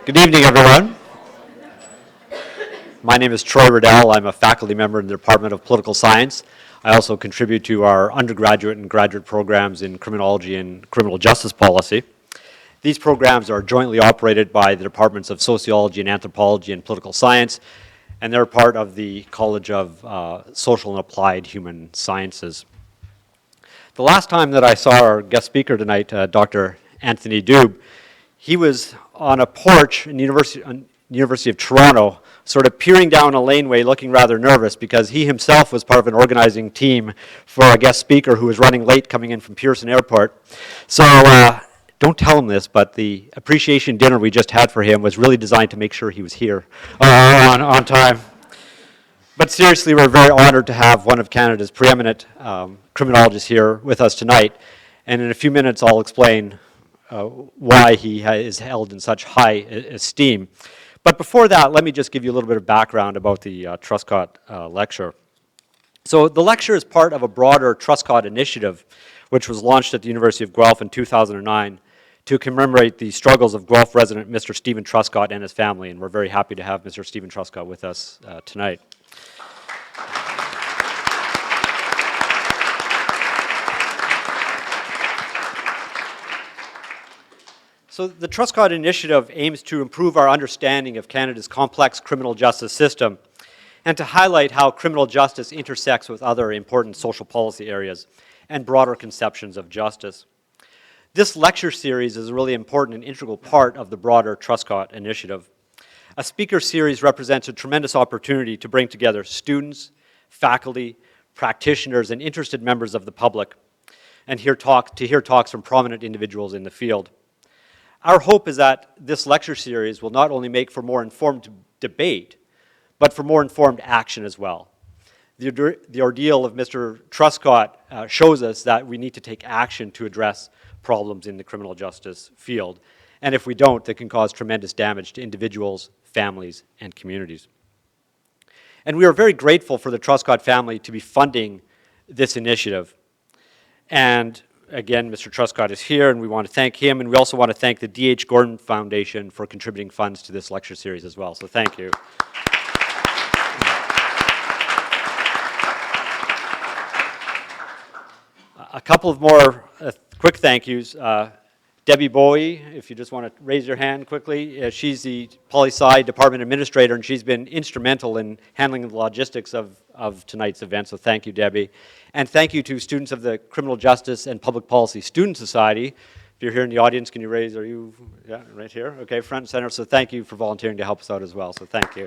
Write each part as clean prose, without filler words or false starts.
Good evening, everyone. My name is Troy Riddell. I'm a faculty member in the Department of Political Science. I also contribute to our undergraduate and graduate programs in criminology and criminal justice policy. These programs are jointly operated by the Departments of Sociology and Anthropology and Political Science, and they're part of the College of Social and Applied Human Sciences. The last time that I saw our guest speaker tonight, Dr. Anthony Dube, he was on a porch in the University of Toronto, sort of peering down a laneway looking rather nervous because he himself was part of an organizing team for a guest speaker who was running late coming in from Pearson Airport. So don't tell him this, but the appreciation dinner we just had for him was really designed to make sure he was here on time. But seriously, we're very honored to have one of Canada's preeminent criminologists here with us tonight. And in a few minutes, I'll explain why he is held in such high esteem. But before that, let me just give you a little bit of background about the Truscott lecture. So the lecture is part of a broader Truscott initiative, which was launched at the University of Guelph in 2009 to commemorate the struggles of Guelph resident Mr. Stephen Truscott and his family. And we're very happy to have Mr. Stephen Truscott with us tonight. So the Truscott Initiative aims to improve our understanding of Canada's complex criminal justice system and to highlight how criminal justice intersects with other important social policy areas and broader conceptions of justice. This lecture series is a really important and integral part of the broader Truscott Initiative. A speaker series represents a tremendous opportunity to bring together students, faculty, practitioners, and interested members of the public and hear talks from prominent individuals in the field. Our hope is that this lecture series will not only make for more informed debate, but for more informed action as well. The ordeal of Mr. Truscott shows us that we need to take action to address problems in the criminal justice field. And if we don't, that can cause tremendous damage to individuals, families, and communities. And we are very grateful for the Truscott family to be funding this initiative. And again, Mr. Truscott is here, and we want to thank him, and we also want to thank the D.H. Gordon Foundation for contributing funds to this lecture series as well, so thank you. A couple of more quick thank yous. Debbie Bowie, if you just want to raise your hand quickly. She's the Poli-Sci Department Administrator, and she's been instrumental in handling the logistics of tonight's event, so thank you, Debbie. And thank you to students of the Criminal Justice and Public Policy Student Society. If you're here in the audience, can you raise, are you, yeah, right here? Okay, front and center, so thank you for volunteering to help us out as well, so thank you.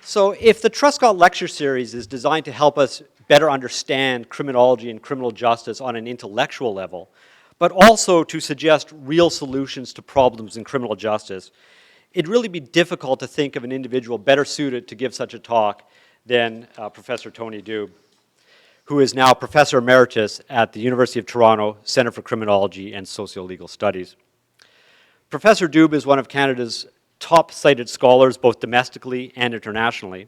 So if the Truscott Lecture Series is designed to help us better understand criminology and criminal justice on an intellectual level, but also to suggest real solutions to problems in criminal justice, it'd really be difficult to think of an individual better suited to give such a talk than Professor Tony Dube, who is now Professor Emeritus at the University of Toronto Centre for Criminology and Socio-Legal Studies. Professor Dube is one of Canada's top-cited scholars, both domestically and internationally.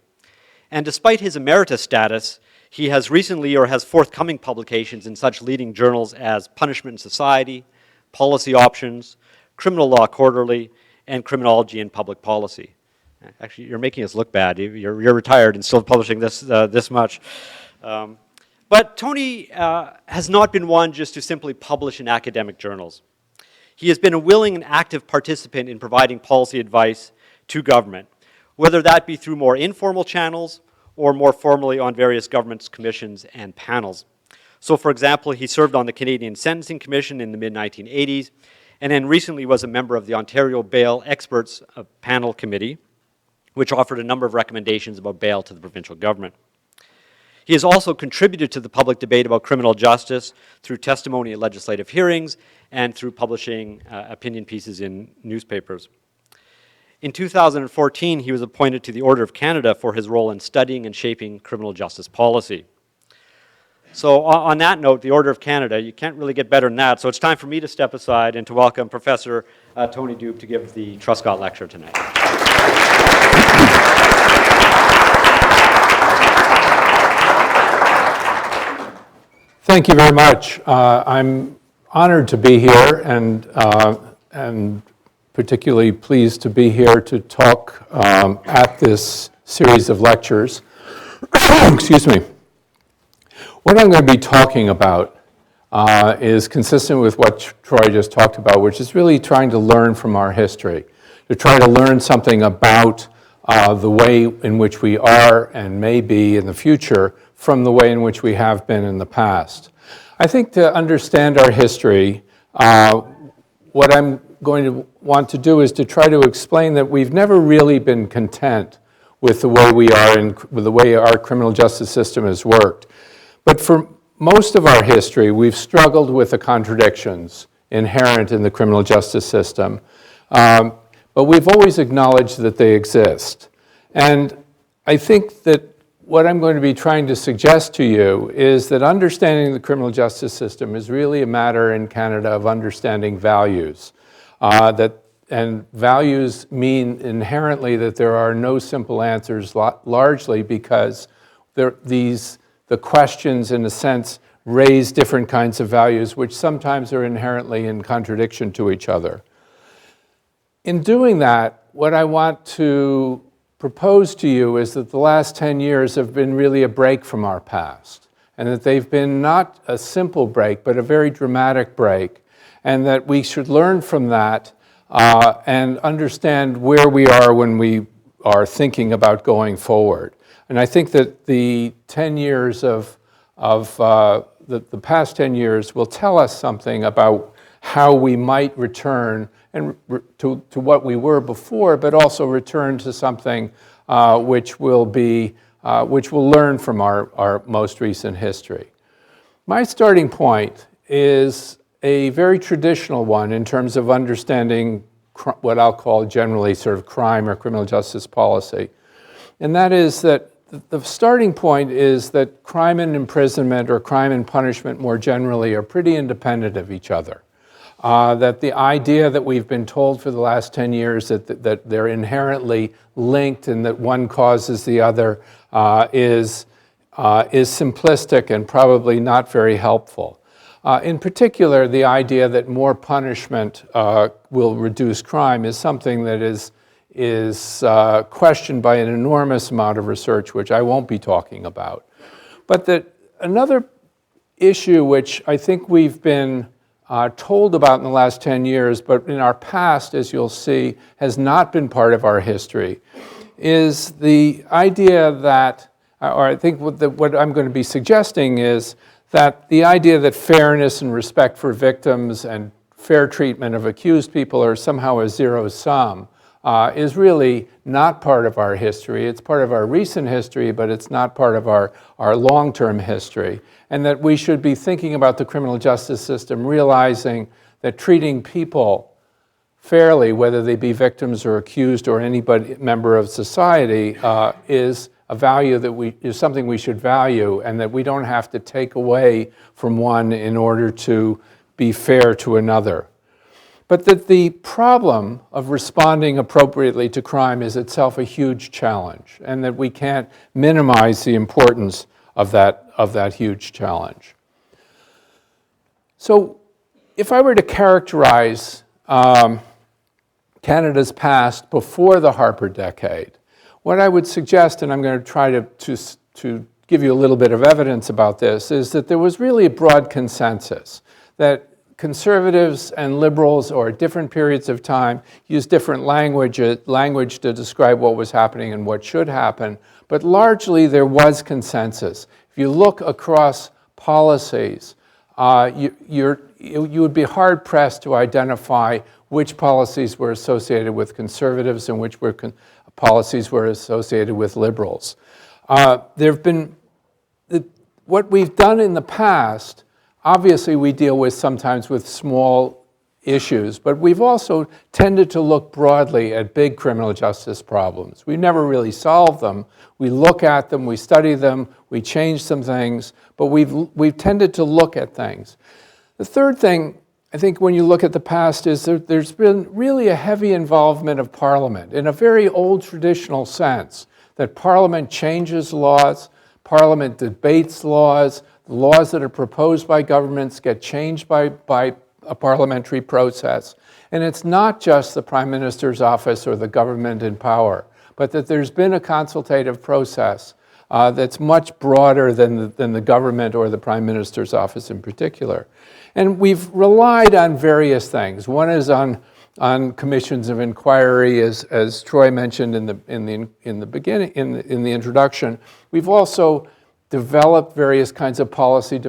And despite his emeritus status, he has recently or has forthcoming publications in such leading journals as Punishment and Society, Policy Options, Criminal Law Quarterly, and Criminology and Public Policy. Actually, you're making us look bad. You're retired and still publishing this much. But Tony has not been one just to simply publish in academic journals. He has been a willing and active participant in providing policy advice to government, whether that be through more informal channels or more formally on various government commissions and panels. So for example, he served on the Canadian Sentencing Commission in the mid-1980s, and then recently was a member of the Ontario Bail Experts Panel Committee, which offered a number of recommendations about bail to the provincial government. He has also contributed to the public debate about criminal justice through testimony at legislative hearings and through publishing opinion pieces in newspapers. In 2014, he was appointed to the Order of Canada for his role in studying and shaping criminal justice policy. So on that note, the Order of Canada, you can't really get better than that, so it's time for me to step aside and to welcome Professor Tony Dube to give the Truscott Lecture tonight. Thank you very much. I'm honored to be here and particularly pleased to be here to talk at this series of lectures. Excuse me. What I'm going to be talking about is consistent with what Troy just talked about, which is really trying to learn from our history, to try to learn something about the way in which we are and may be in the future from the way in which we have been in the past. I think to understand our history, what I'm going to want to do is to try to explain that we've never really been content with the way we are and with the way our criminal justice system has worked. But for most of our history, we've struggled with the contradictions inherent in the criminal justice system, but we've always acknowledged that they exist. And I think that what I'm going to be trying to suggest to you is that understanding the criminal justice system is really a matter in Canada of understanding values. And values mean inherently that there are no simple answers, largely because the questions, in a sense, raise different kinds of values, which sometimes are inherently in contradiction to each other. In doing that, what I want to propose to you is that the last 10 years have been really a break from our past, and that they've been not a simple break, but a very dramatic break, and that we should learn from that and understand where we are when we are thinking about going forward. And I think that the 10 years of the past 10 years will tell us something about how we might return to what we were before, but also return to something which will learn from our most recent history. My starting point is a very traditional one in terms of understanding what I'll call generally sort of crime or criminal justice policy. And that is that the starting point is that crime and imprisonment or crime and punishment more generally are pretty independent of each other. That the idea that we've been told for the last 10 years that they're inherently linked and that one causes the other is simplistic and probably not very helpful. In particular, the idea that more punishment will reduce crime is something that is questioned by an enormous amount of research, which I won't be talking about. But that another issue which I think we've been told about in the last 10 years, but in our past, as you'll see, has not been part of our history, is the idea that, or I think what I'm going to be suggesting is that the idea that fairness and respect for victims and fair treatment of accused people are somehow a zero sum is really not part of our history. It's part of our recent history, but it's not part of our long-term history. And that we should be thinking about the criminal justice system, realizing that treating people fairly, whether they be victims or accused or anybody member of society, is a value that is something we should value, and that we don't have to take away from one in order to be fair to another. But that the problem of responding appropriately to crime is itself a huge challenge, and that we can't minimize the importance of that huge challenge. So if I were to characterize Canada's past before the Harper decade, what I would suggest, and I'm going to try to give you a little bit of evidence about this, is that there was really a broad consensus that conservatives and liberals, or at different periods of time, used different language to describe what was happening and what should happen, but largely there was consensus. If you look across policies, you would be hard-pressed to identify which policies were associated with conservatives and which policies were associated with liberals. There have been, what we've done in the past, obviously we deal with sometimes with small issues, but we've also tended to look broadly at big criminal justice problems. We never really solve them. We look at them, we study them, we change some things, but we've tended to look at things. The third thing, I think, when you look at the past is there's been really a heavy involvement of Parliament in a very old traditional sense, that Parliament changes laws, Parliament debates laws, the laws that are proposed by governments get changed by a parliamentary process. And it's not just the Prime Minister's office or the government in power, but that there's been a consultative process that's much broader than the government or the Prime Minister's office in particular. And we've relied on various things. One is on commissions of inquiry, as Troy mentioned in the beginning, in the introduction. We've also developed various kinds of policy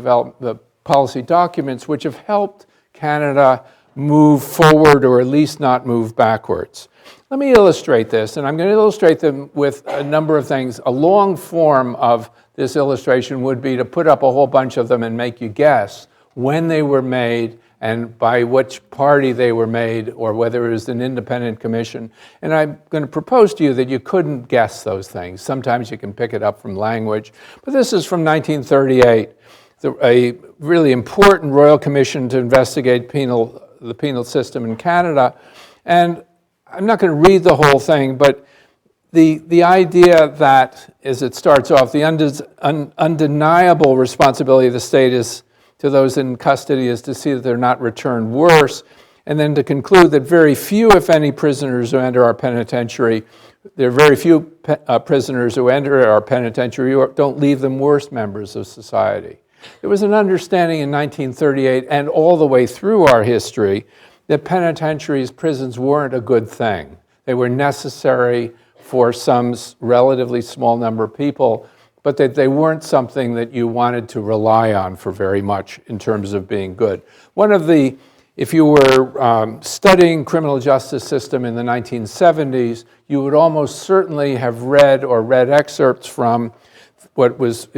documents which have helped Canada move forward or at least not move backwards. Let me illustrate this, and I'm going to illustrate them with a number of things. A long form of this illustration would be to put up a whole bunch of them and make you guess when they were made and by which party they were made, or whether it was an independent commission. And I'm going to propose to you that you couldn't guess those things. Sometimes you can pick it up from language. But this is from 1938, a really important Royal Commission to investigate the penal system in Canada. And I'm not going to read the whole thing, but the idea that, as it starts off, the undeniable responsibility of the state is to those in custody is to see that they're not returned worse, and then to conclude that very few, if any, prisoners who enter our penitentiary, there are very few prisoners who enter our penitentiary who don't leave them worse members of society. There was an understanding in 1938 and all the way through our history that penitentiaries, prisons weren't a good thing. They were necessary for some relatively small number of people, but that they weren't something that you wanted to rely on for very much in terms of being good. If you were studying criminal justice system in the 1970s, you would almost certainly have read excerpts from what was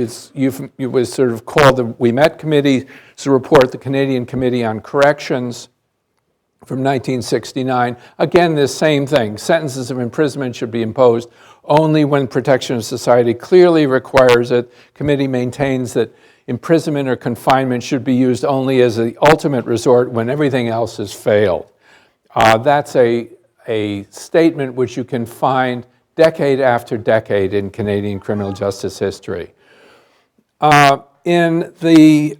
sort of called the We Met Committee's report, the Canadian Committee on Corrections, from 1969. Again, this same thing. Sentences of imprisonment should be imposed only when protection of society clearly requires it. Committee maintains that imprisonment or confinement should be used only as the ultimate resort when everything else has failed. That's a statement which you can find decade after decade in Canadian criminal justice history. In the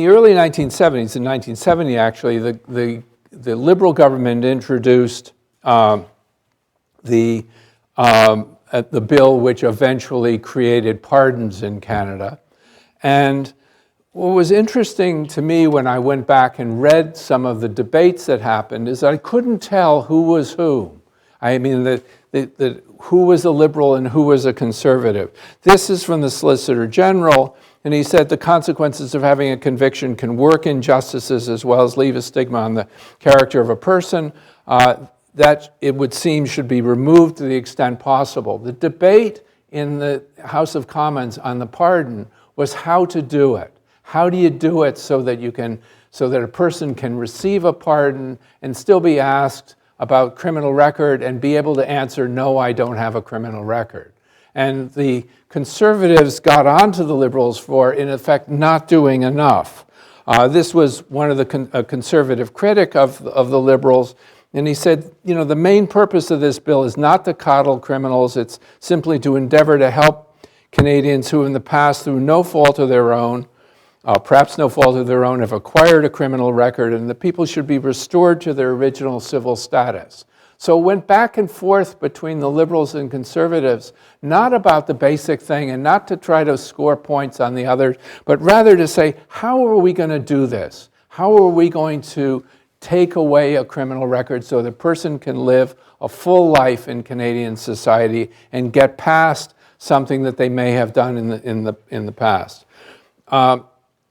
early 1970s, in 1970 actually, the Liberal government introduced the bill which eventually created pardons in Canada. And what was interesting to me when I went back and read some of the debates that happened is I couldn't tell who was who. I mean, who was a liberal and who was a conservative. This is from the Solicitor General, and he said the consequences of having a conviction can work injustices as well as leave a stigma on the character of a person. That, it would seem, should be removed to the extent possible. The debate in the House of Commons on the pardon was how to do it. How do you do it so that a person can receive a pardon and still be asked about criminal record and be able to answer, no, I don't have a criminal record. And the conservatives got onto the liberals for, in effect, not doing enough. This was one of a conservative critic of the liberals, and he said, the main purpose of this bill is not to coddle criminals, it's simply to endeavor to help Canadians who in the past, through no fault of their own, perhaps no fault of their own, have acquired a criminal record, and the people should be restored to their original civil status. So it went back and forth between the liberals and conservatives, not about the basic thing and not to try to score points on the others, but rather to say, how are we going to do this? How are we going to take away a criminal record so the person can live a full life in Canadian society and get past something that they may have done in the past?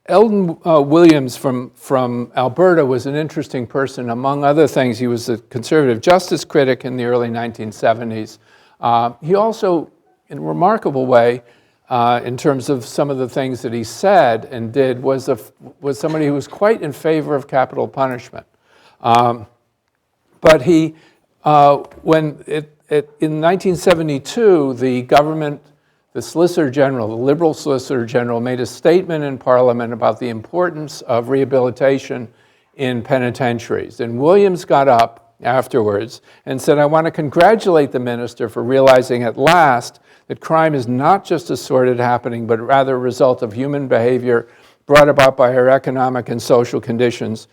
Eldon Williams from Alberta was an interesting person. Among other things, he was a conservative justice critic in the early 1970s. He also, in a remarkable way, in terms of some of the things that he said and did, was somebody who was quite in favor of capital punishment. But he, in 1972, the government, the Solicitor General, the Liberal Solicitor General, made a statement in Parliament about the importance of rehabilitation in penitentiaries. And Williams got up afterwards and said, I want to congratulate the minister for realizing at last that crime is not just a sordid happening, but rather a result of human behavior brought about by our economic and social conditions,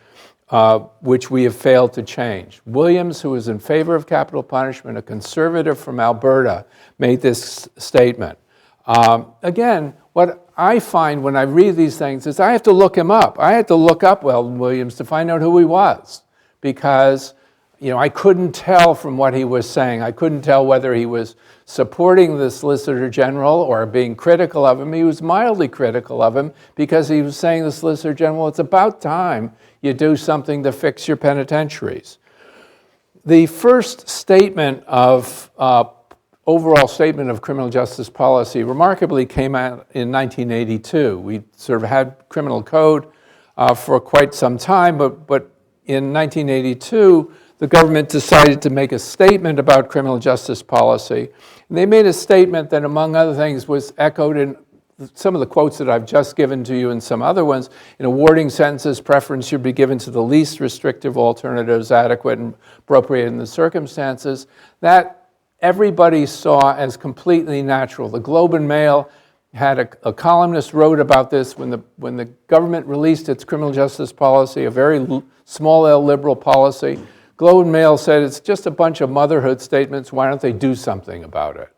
which we have failed to change. Williams, who was in favor of capital punishment, a conservative from Alberta, made this statement. Again, what I find when I read these things is I have to look him up. I had to look up Weldon Williams to find out who he was, because I couldn't tell from what he was saying. I couldn't tell whether he was supporting the Solicitor General or being critical of him. He was mildly critical of him because he was saying to the Solicitor General, it's about time you do something to fix your penitentiaries. The first statement of overall statement of criminal justice policy remarkably came out in 1982. We sort of had criminal code for quite some time, but in 1982, the government decided to make a statement about criminal justice policy. And they made a statement that, among other things, was echoed in some of the quotes that I've just given to you and some other ones. In awarding sentences, preference should be given to the least restrictive alternatives, adequate and appropriate in the circumstances. That everybody saw as completely natural. The Globe and Mail had a columnist wrote about this when the government released its criminal justice policy, a very small L liberal policy. Globe and Mail said it's just a bunch of motherhood statements. Why don't they do something about it?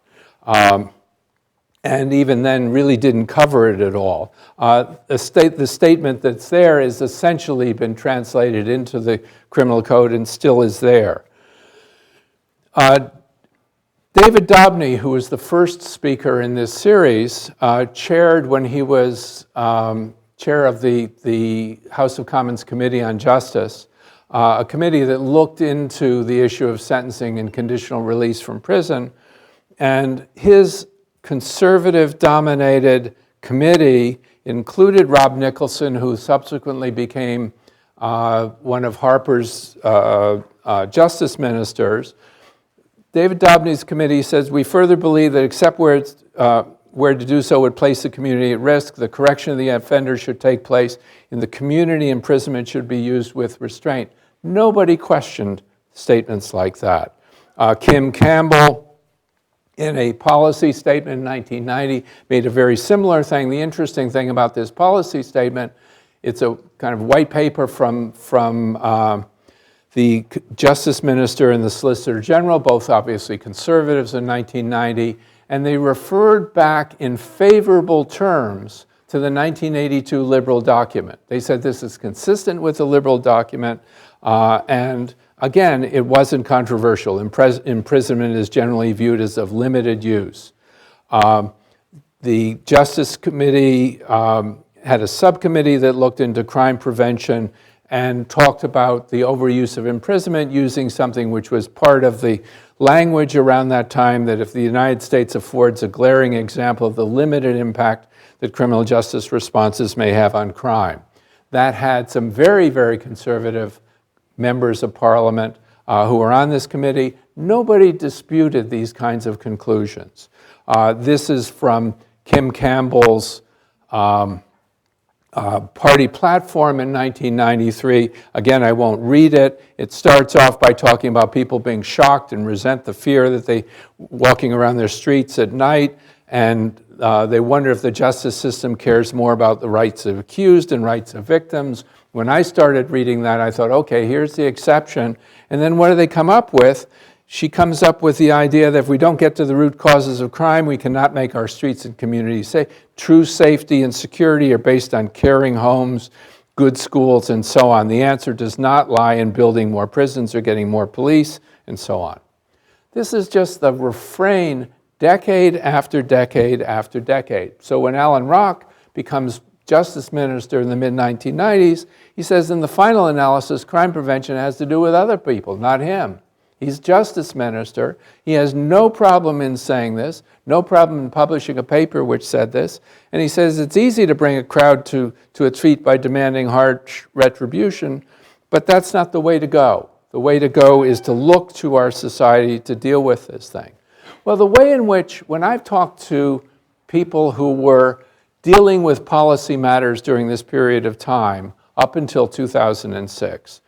And even then really didn't cover it at all. The statement that's there has essentially been translated into the criminal code and still is there. David Dobney, who was the first speaker in this series, chaired when he was chair of the House of Commons Committee on Justice, a committee that looked into the issue of sentencing and conditional release from prison. And his conservative-dominated committee included Rob Nicholson, who subsequently became one of Harper's justice ministers. David Dobney's committee says, we further believe that except where to do so would place the community at risk, the correction of the offender should take place in the community. Imprisonment should be used with restraint. Nobody questioned statements like that. Kim Campbell, in a policy statement in 1990, made a very similar thing. The interesting thing about this policy statement, it's a kind of white paper from the Justice Minister and the Solicitor General, both obviously conservatives in 1990, and they referred back in favorable terms to the 1982 Liberal document. They said this is consistent with the Liberal document, and again, it wasn't controversial. Imprisonment is generally viewed as of limited use. The Justice Committee had a subcommittee that looked into crime prevention and talked about the overuse of imprisonment using something which was part of the language around that time, that if the United States affords a glaring example of the limited impact that criminal justice responses may have on crime. That had some very, very conservative members of Parliament who were on this committee. Nobody disputed these kinds of conclusions. This is from Kim Campbell's party platform in 1993. Again, I won't read it. It starts off by talking about people being shocked and resent the fear that they walking around their streets at night, and they wonder if the justice system cares more about the rights of accused and rights of victims. When I started reading that, I thought, okay, here's the exception. And then what do they come up with? She comes up with the idea that if we don't get to the root causes of crime, we cannot make our streets and communities safe. True safety and security are based on caring homes, good schools, and so on. The answer does not lie in building more prisons or getting more police, and so on. This is just the refrain decade after decade after decade. So when Alan Rock becomes Justice Minister in the mid-1990s, he says in the final analysis, crime prevention has to do with other people, not him. He's Justice Minister. He has no problem in saying this, no problem in publishing a paper which said this. And he says it's easy to bring a crowd to its feet by demanding harsh retribution, but that's not the way to go. The way to go is to look to our society to deal with this thing. Well, the way in which, when I've talked to people who were dealing with policy matters during this period of time, up until 2006,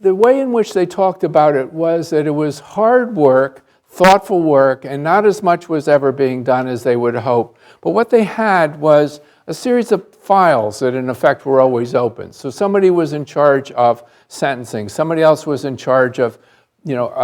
the way in which they talked about it was that it was hard work, thoughtful work, and not as much was ever being done as they would hope. But what they had was a series of files that in effect were always open. So somebody was in charge of sentencing, somebody else was in charge of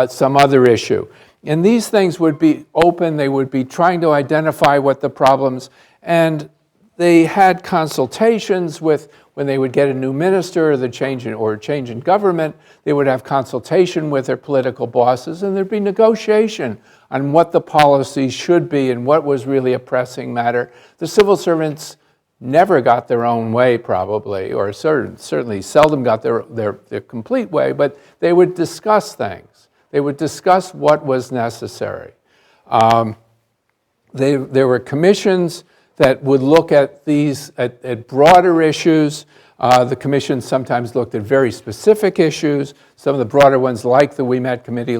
some other issue. And these things would be open, they would be trying to identify what the problems, and they had consultations with, when they would get a new minister or change in government, they would have consultation with their political bosses, and there'd be negotiation on what the policies should be and what was really a pressing matter. The civil servants never got their own way, probably, or certainly seldom got their complete way, but they would discuss things. They would discuss what was necessary. There were commissions that would look at these, at broader issues. The commission sometimes looked at very specific issues. Some of the broader ones, like the We Met Committee,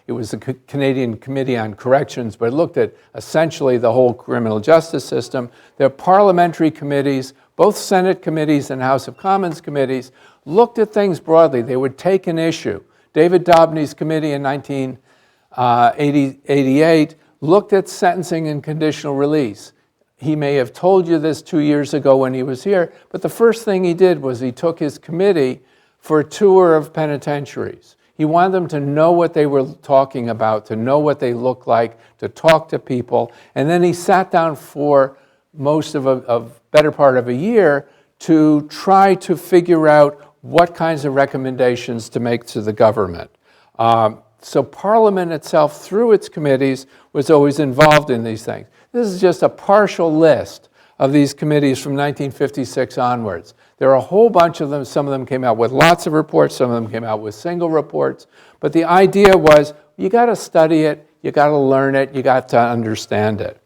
it was the Canadian Committee on Corrections, but it looked at essentially the whole criminal justice system. There are parliamentary committees, both Senate committees and House of Commons committees, looked at things broadly. They would take an issue. David Dobney's committee in 1988 looked at sentencing and conditional release. He may have told you this 2 years ago when he was here, but the first thing he did was he took his committee for a tour of penitentiaries. He wanted them to know what they were talking about, to know what they looked like, to talk to people, and then he sat down for most of a better part of a year to try to figure out what kinds of recommendations to make to the government. So Parliament itself, through its committees, was always involved in these things. This is just a partial list of these committees from 1956 onwards. There are a whole bunch of them. Some of them came out with lots of reports, some of them came out with single reports. But the idea was, you got to study it, you got to learn it, you got to understand it.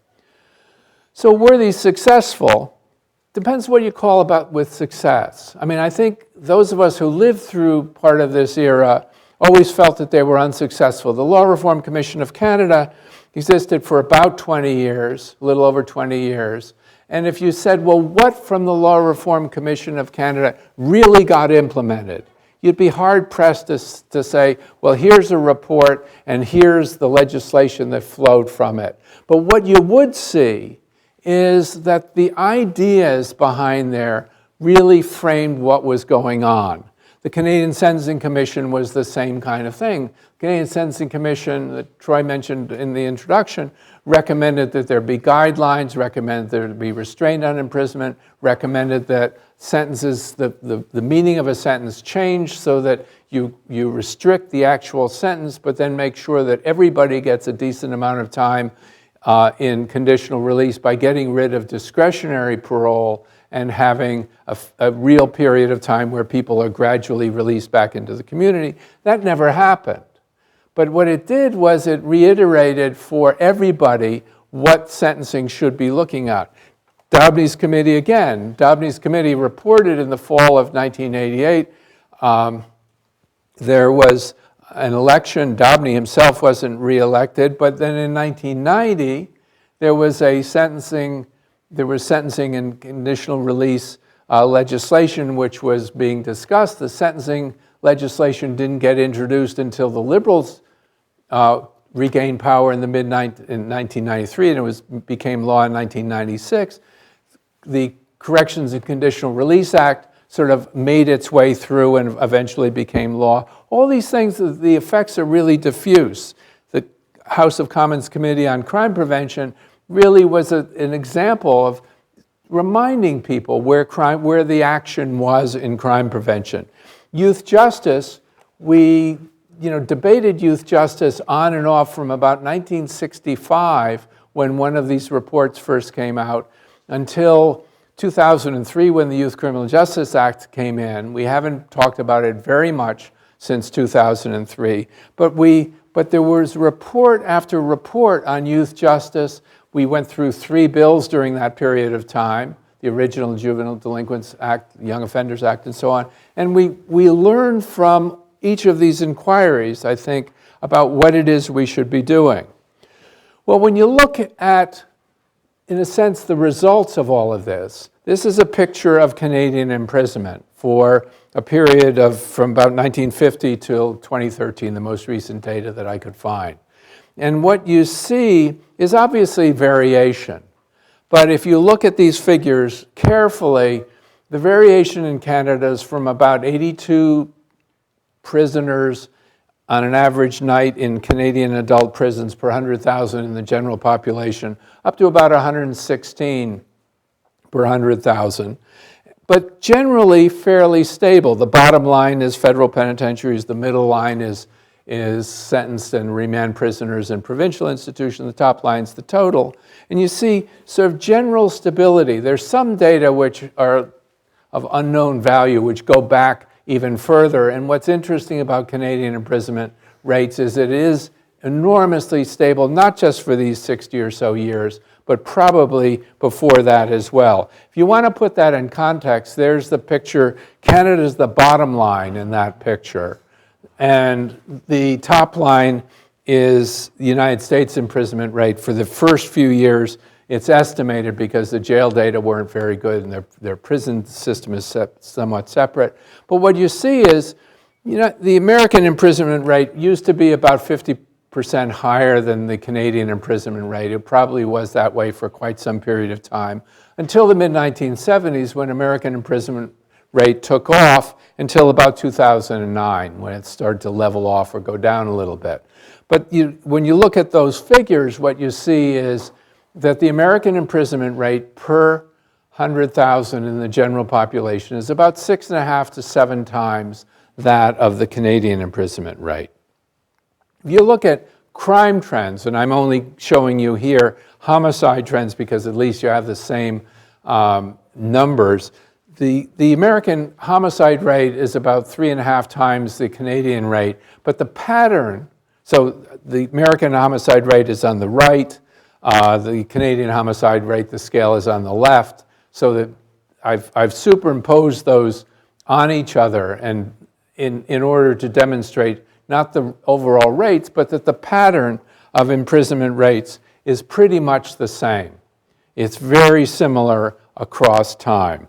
So were these successful? Depends what you call with success. I mean, I think those of us who lived through part of this era always felt that they were unsuccessful. The Law Reform Commission of Canada existed for about 20 years, a little over 20 years. And if you said, well, what from the Law Reform Commission of Canada really got implemented? You'd be hard-pressed to say, well, here's a report and here's the legislation that flowed from it. But what you would see is that the ideas behind there really framed what was going on. The Canadian Sentencing Commission was the same kind of thing. The Canadian Sentencing Commission, that Troy mentioned in the introduction, recommended that there be guidelines, recommended there be restraint on imprisonment, recommended that sentences, the meaning of a sentence change so that you restrict the actual sentence, but then make sure that everybody gets a decent amount of time in conditional release by getting rid of discretionary parole and having a real period of time where people are gradually released back into the community. That never happened. But what it did was it reiterated for everybody what sentencing should be looking at. Dobney's committee again. Dobney's committee reported in the fall of 1988. There was an election. Dobney himself wasn't reelected, but then in 1990, there was sentencing and conditional release legislation which was being discussed. The sentencing legislation didn't get introduced until the Liberals regained power in 1993, and it became law in 1996. The Corrections and Conditional Release Act sort of made its way through and eventually became law. All these things, the effects are really diffuse. The House of Commons Committee on Crime Prevention really was an example of reminding people where the action was in crime prevention. Youth justice, we debated youth justice on and off from about 1965, when one of these reports first came out, until 2003, when the Youth Criminal Justice Act came in. We haven't talked about it very much since 2003, but there was report after report on youth justice. We went through 3 bills during that period of time, the original Juvenile Delinquents Act, Young Offenders Act, and so on. And we learned from each of these inquiries, I think, about what it is we should be doing. Well, when you look at, in a sense, the results of all of this, this is a picture of Canadian imprisonment for a period of from about 1950 till 2013, the most recent data that I could find. And what you see is obviously variation. But if you look at these figures carefully, the variation in Canada is from about 82 prisoners on an average night in Canadian adult prisons per 100,000 in the general population, up to about 116 per 100,000. But generally fairly stable. The bottom line is federal penitentiaries, the middle line is sentenced and remand prisoners in provincial institutions, the top line is the total. And you see sort of general stability. There's some data which are of unknown value, which go back even further. And what's interesting about Canadian imprisonment rates is it is enormously stable, not just for these 60 or so years, but probably before that as well. If you want to put that in context, there's the picture. Canada's the bottom line in that picture. And the top line is the United States imprisonment rate. For the first few years, it's estimated because the jail data weren't very good and their prison system is somewhat separate. But what you see is, the American imprisonment rate used to be about 50% higher than the Canadian imprisonment rate. It probably was that way for quite some period of time, until the mid-1970s when American imprisonment rate took off, until about 2009 when it started to level off or go down a little bit. But when you look at those figures, what you see is that the American imprisonment rate per 100,000 in the general population is about 6.5 to 7 times that of the Canadian imprisonment rate. If you look at crime trends, and I'm only showing you here homicide trends because at least you have the same numbers, the American homicide rate is about 3.5 times the Canadian rate, but the pattern, so the American homicide rate is on the right, the Canadian homicide rate, the scale is on the left, so that I've superimposed those on each other and in order to demonstrate not the overall rates, but that the pattern of imprisonment rates is pretty much the same. It's very similar across time.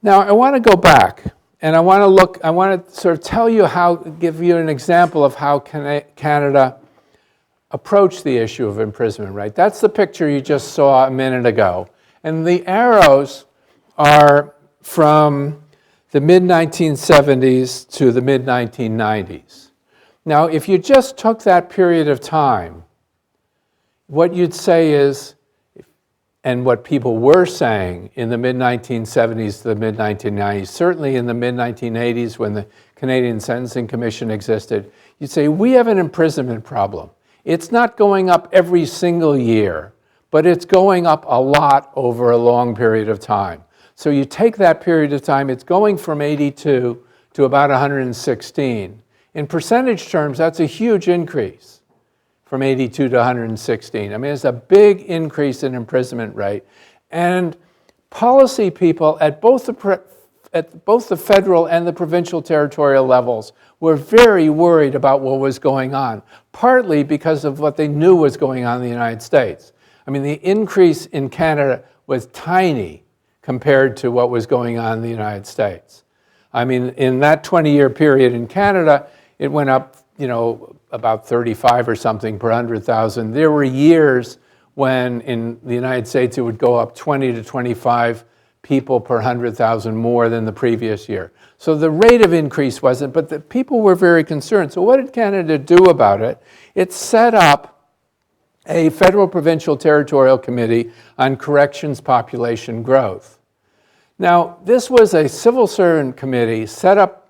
Now, I want to go back, and I want to sort of tell you give you an example of how Canada approached the issue of imprisonment rate. That's the picture you just saw a minute ago. And the arrows are from the mid-1970s to the mid-1990s. Now, if you just took that period of time, what you'd say is, and what people were saying in the mid-1970s to the mid-1990s, certainly in the mid-1980s when the Canadian Sentencing Commission existed, you'd say, we have an imprisonment problem. It's not going up every single year, but it's going up a lot over a long period of time. So you take that period of time, it's going from 82 to about 116. In percentage terms, that's a huge increase from 82 to 116. I mean, it's a big increase in imprisonment rate. And policy people at both the federal and the provincial territorial levels were very worried about what was going on, partly because of what they knew was going on in the United States. I mean, the increase in Canada was tiny compared to what was going on in the United States. I mean, in that 20-year period in Canada, it went up, about 35 or something per 100,000. There were years when in the United States it would go up 20 to 25 people per 100,000 more than the previous year. So the rate of increase wasn't, but the people were very concerned. So what did Canada do about it? It set up a federal provincial territorial committee on corrections population growth. Now, this was a civil servant committee set up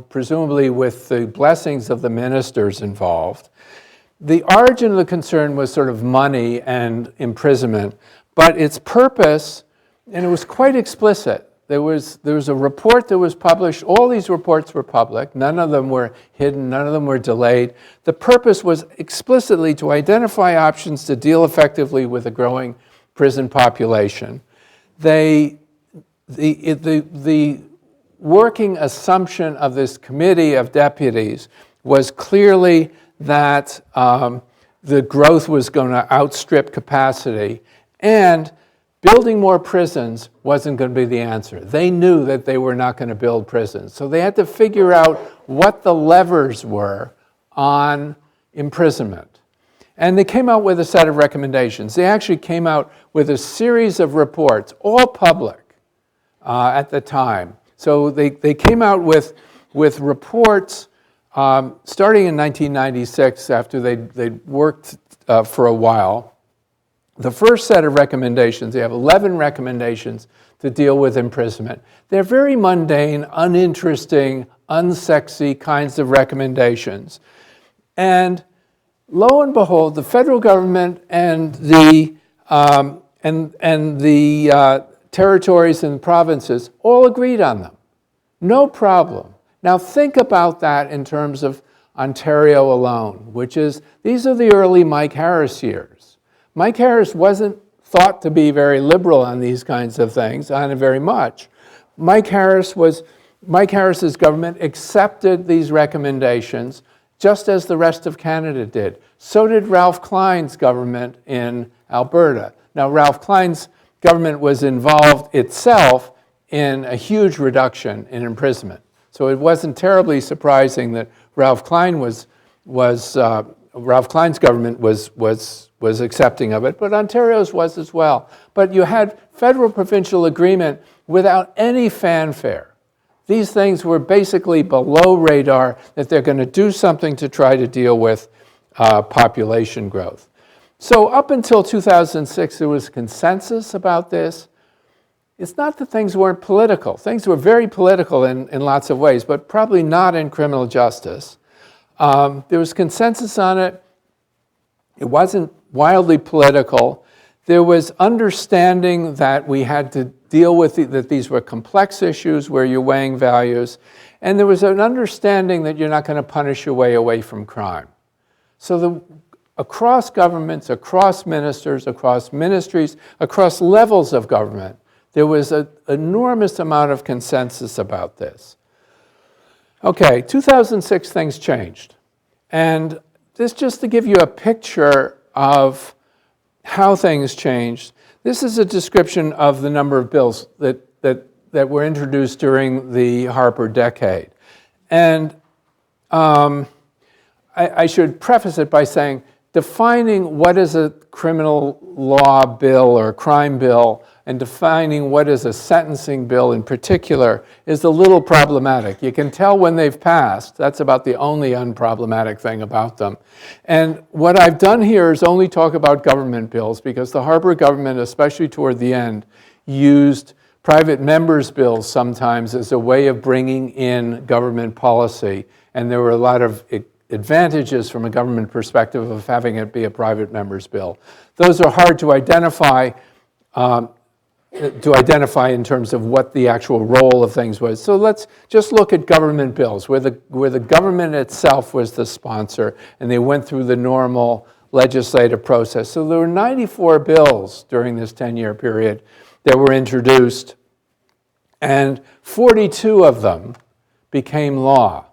presumably with the blessings of the ministers involved. The origin of the concern was sort of money and imprisonment, but its purpose, and it was quite explicit. There was a report that was published. All these reports were public. None of them were hidden. None of them were delayed. The purpose was explicitly to identify options to deal effectively with a growing prison population. The working assumption of this committee of deputies was clearly that the growth was going to outstrip capacity, and building more prisons wasn't going to be the answer. They knew that they were not going to build prisons, so they had to figure out what the levers were on imprisonment. And they came out with a set of recommendations. They actually came out with a series of reports, all public at the time. So they came out with reports starting in 1996 after they'd worked for a while. The first set of recommendations, they have 11 recommendations to deal with imprisonment. They're very mundane, uninteresting, unsexy kinds of recommendations. And lo and behold, the federal government and the territories and provinces all agreed on them. No problem. Now think about that in terms of Ontario alone, which is, these are the early Mike Harris years. Mike Harris wasn't thought to be very liberal on these kinds of things, on it very much. Mike Harris's government accepted these recommendations just as the rest of Canada did. So did Ralph Klein's government in Alberta. Now, Ralph Klein's government was involved itself in a huge reduction in imprisonment. So it wasn't terribly surprising that Ralph Klein's government was accepting of it, but Ontario's was as well. But you had federal provincial agreement without any fanfare. These things were basically below radar, that they're going to do something to try to deal with population growth. So up until 2006, there was consensus about this. It's not that things weren't political. Things were very political in lots of ways, but probably not in criminal justice. There was consensus on it. It wasn't wildly political. There was understanding that we had to deal with that these were complex issues where you're weighing values. And there was an understanding that you're not going to punish your way away from crime. So across governments, across ministers, across ministries, across levels of government, there was an enormous amount of consensus about this. Okay, 2006, things changed. And this just to give you a picture of how things changed. This is a description of the number of bills that were introduced during the Harper decade. And I should preface it by saying, defining what is a criminal law bill or a crime bill and defining what is a sentencing bill in particular is a little problematic. You can tell when they've passed. That's about the only unproblematic thing about them. And what I've done here is only talk about government bills, because the Harper government, especially toward the end, used private members' bills sometimes as a way of bringing in government policy. And there were a lot of advantages from a government perspective of having it be a private member's bill. Those are hard to identify in terms of what the actual role of things was. So let's just look at government bills, where the government itself was the sponsor, and they went through the normal legislative process. So there were 94 bills during this 10-year period that were introduced, and 42 of them became law.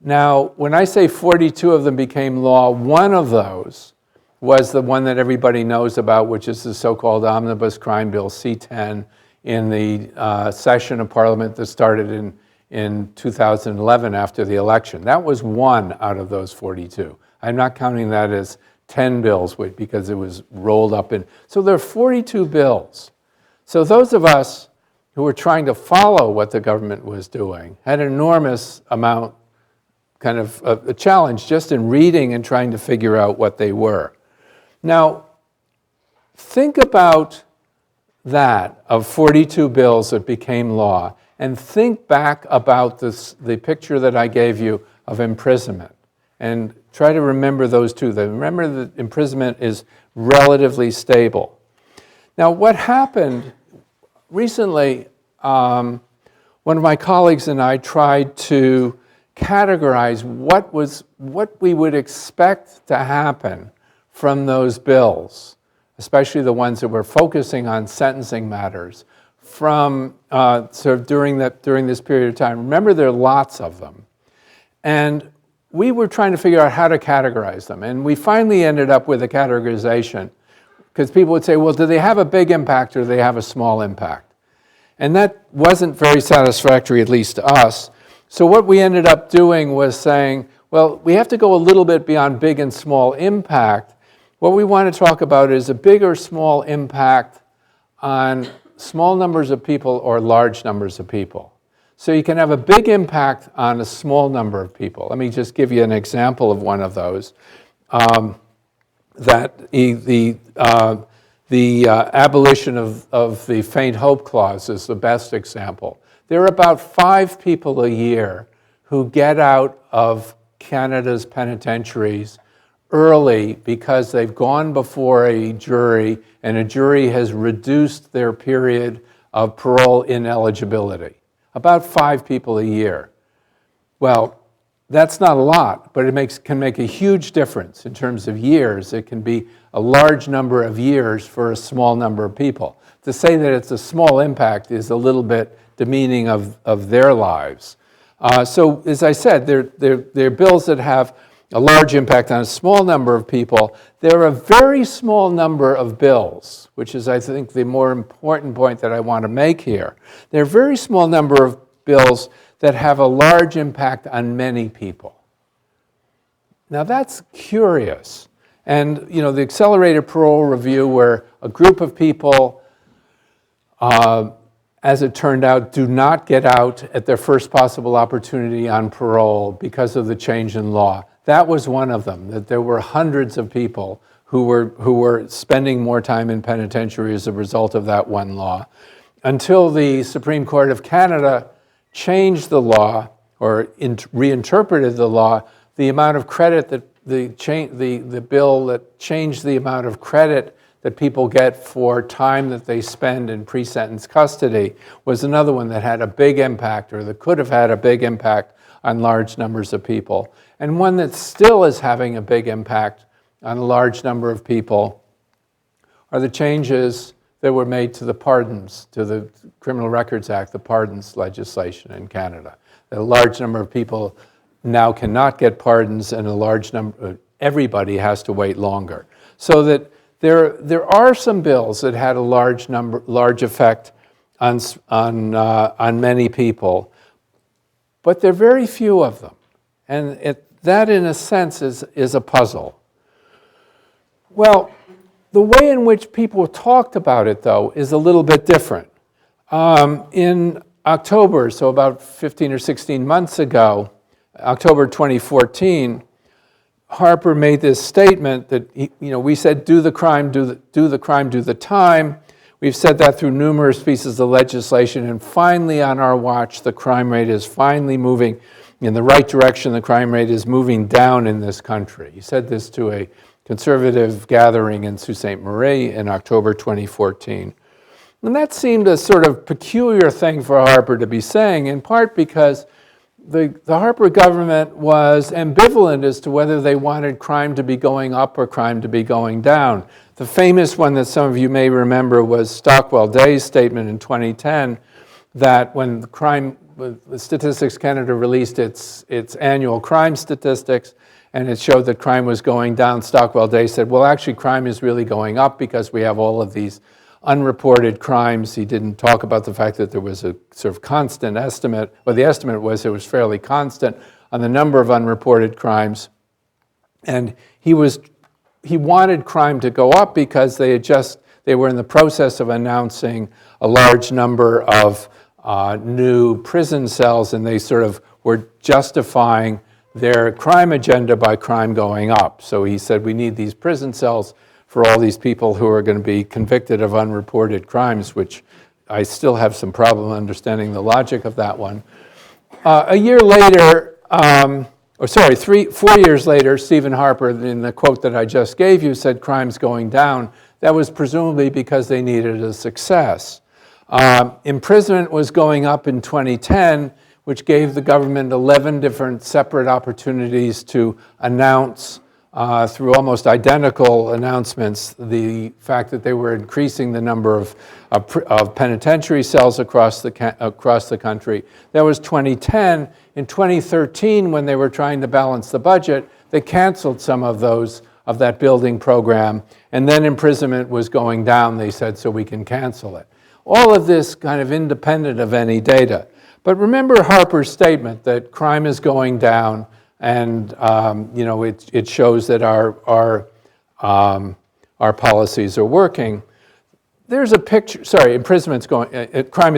Now, when I say 42 of them became law, one of those was the one that everybody knows about, which is the so-called Omnibus Crime Bill, C-10, in the session of Parliament that started in 2011 after the election. That was one out of those 42. I'm not counting that as 10 bills because it was rolled up in. So there are 42 bills. So those of us who were trying to follow what the government was doing had an enormous amount, kind of a challenge just in reading and trying to figure out what they were. Now, think about that, of 42 bills that became law, and think back about the picture that I gave you of imprisonment, and try to remember those two. Remember that imprisonment is relatively stable. Now, what happened recently, one of my colleagues and I tried to categorize what we would expect to happen from those bills, especially the ones that were focusing on sentencing matters, from sort of during this period of time. Remember, there are lots of them. And we were trying to figure out how to categorize them. And we finally ended up with a categorization, because people would say, well, do they have a big impact or do they have a small impact? And that wasn't very satisfactory, at least to us. So what we ended up doing was saying, well, we have to go a little bit beyond big and small impact What we want to talk about is a big or small impact on small numbers of people or large numbers of people. So you can have a big impact on a small number of people. Let me just give you an example of one of those. The abolition of the faint hope clause is the best example. There are about 5 people a year who get out of Canada's penitentiaries early because they've gone before a jury and a jury has reduced their period of parole ineligibility. About 5 people a year. Well, that's not a lot, but it can make a huge difference in terms of years. It can be a large number of years for a small number of people. To say that it's a small impact is a little bit demeaning of their lives. So as I said, they're bills that have a large impact on a small number of people. There are a very small number of bills, which is, I think, the more important point that I want to make here. There are a very small number of bills that have a large impact on many people. Now that's curious. And the accelerated parole review, where a group of people, as it turned out, do not get out at their first possible opportunity on parole because of the change in law. That was one of them, that there were hundreds of people who were spending more time in penitentiary as a result of that one law. Until the Supreme Court of Canada changed the law, or reinterpreted the law, the amount of credit that the bill that changed the amount of credit that people get for time that they spend in pre-sentence custody was another one that had a big impact, or that could have had a big impact on large numbers of people. And one that still is having a big impact on a large number of people are the changes that were made to the pardons, to the Criminal Records Act, the pardons legislation in Canada. A large number of people now cannot get pardons, and a large number, everybody has to wait longer. So that there are some bills that had a large effect on many people, but there are very few of them. And that, in a sense, is a puzzle. Well, the way in which people talked about it, though, is a little bit different. In October, so about 15 or 16 months ago, October 2014, Harper made this statement that, we said, do the crime, do the time. We've said that through numerous pieces of legislation, and finally on our watch, the crime rate is finally moving in the right direction. The crime rate is moving down in this country. He said this to a conservative gathering in Sault Ste. Marie in October 2014. And that seemed a sort of peculiar thing for Harper to be saying, in part because the Harper government was ambivalent as to whether they wanted crime to be going up or crime to be going down. The famous one that some of you may remember was Stockwell Day's statement in 2010 that when Statistics Canada released its annual crime statistics, and it showed that crime was going down, Stockwell Day said, well, actually crime is really going up because we have all of these unreported crimes. He didn't talk about the fact that there was a sort of constant estimate, or the estimate was it was fairly constant on the number of unreported crimes. And he wanted crime to go up because they were in the process of announcing a large number of new prison cells, and they sort of were justifying their crime agenda by crime going up. So he said, we need these prison cells for all these people who are going to be convicted of unreported crimes, which I still have some problem understanding the logic of that one. A year later, 4 years later, Stephen Harper, in the quote that I just gave you, said crime's going down. That was presumably because they needed a success. Imprisonment was going up in 2010, which gave the government 11 different separate opportunities to announce through almost identical announcements the fact that they were increasing the number of penitentiary cells across the country. That was 2010. In 2013, when they were trying to balance the budget, they canceled some of that building program, and then imprisonment was going down, they said, so we can cancel it. All of this kind of independent of any data. But remember Harper's statement that crime is going down, and it shows that our our policies are working. There's a picture, crime is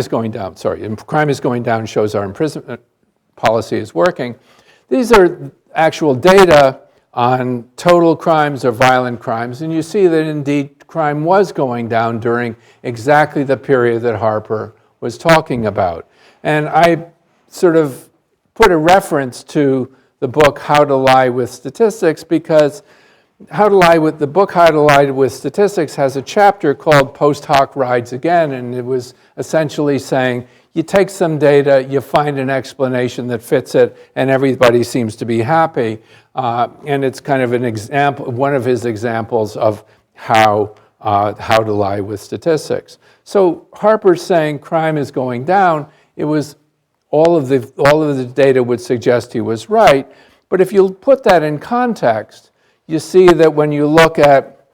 going down, crime is going down shows our imprisonment policy is working. These are actual data on total crimes or violent crimes, and you see that indeed crime was going down during exactly the period that Harper was talking about. And I sort of put a reference to the book How to Lie with Statistics, because the book How to Lie with Statistics has a chapter called Post Hoc Rides Again, and it was essentially saying you take some data, you find an explanation that fits it, and everybody seems to be happy. And it's kind of an example, one of his examples of how to lie with statistics. So Harper's saying crime is going down. It was all of the data would suggest he was right. But if you put that in context, you see that when you look at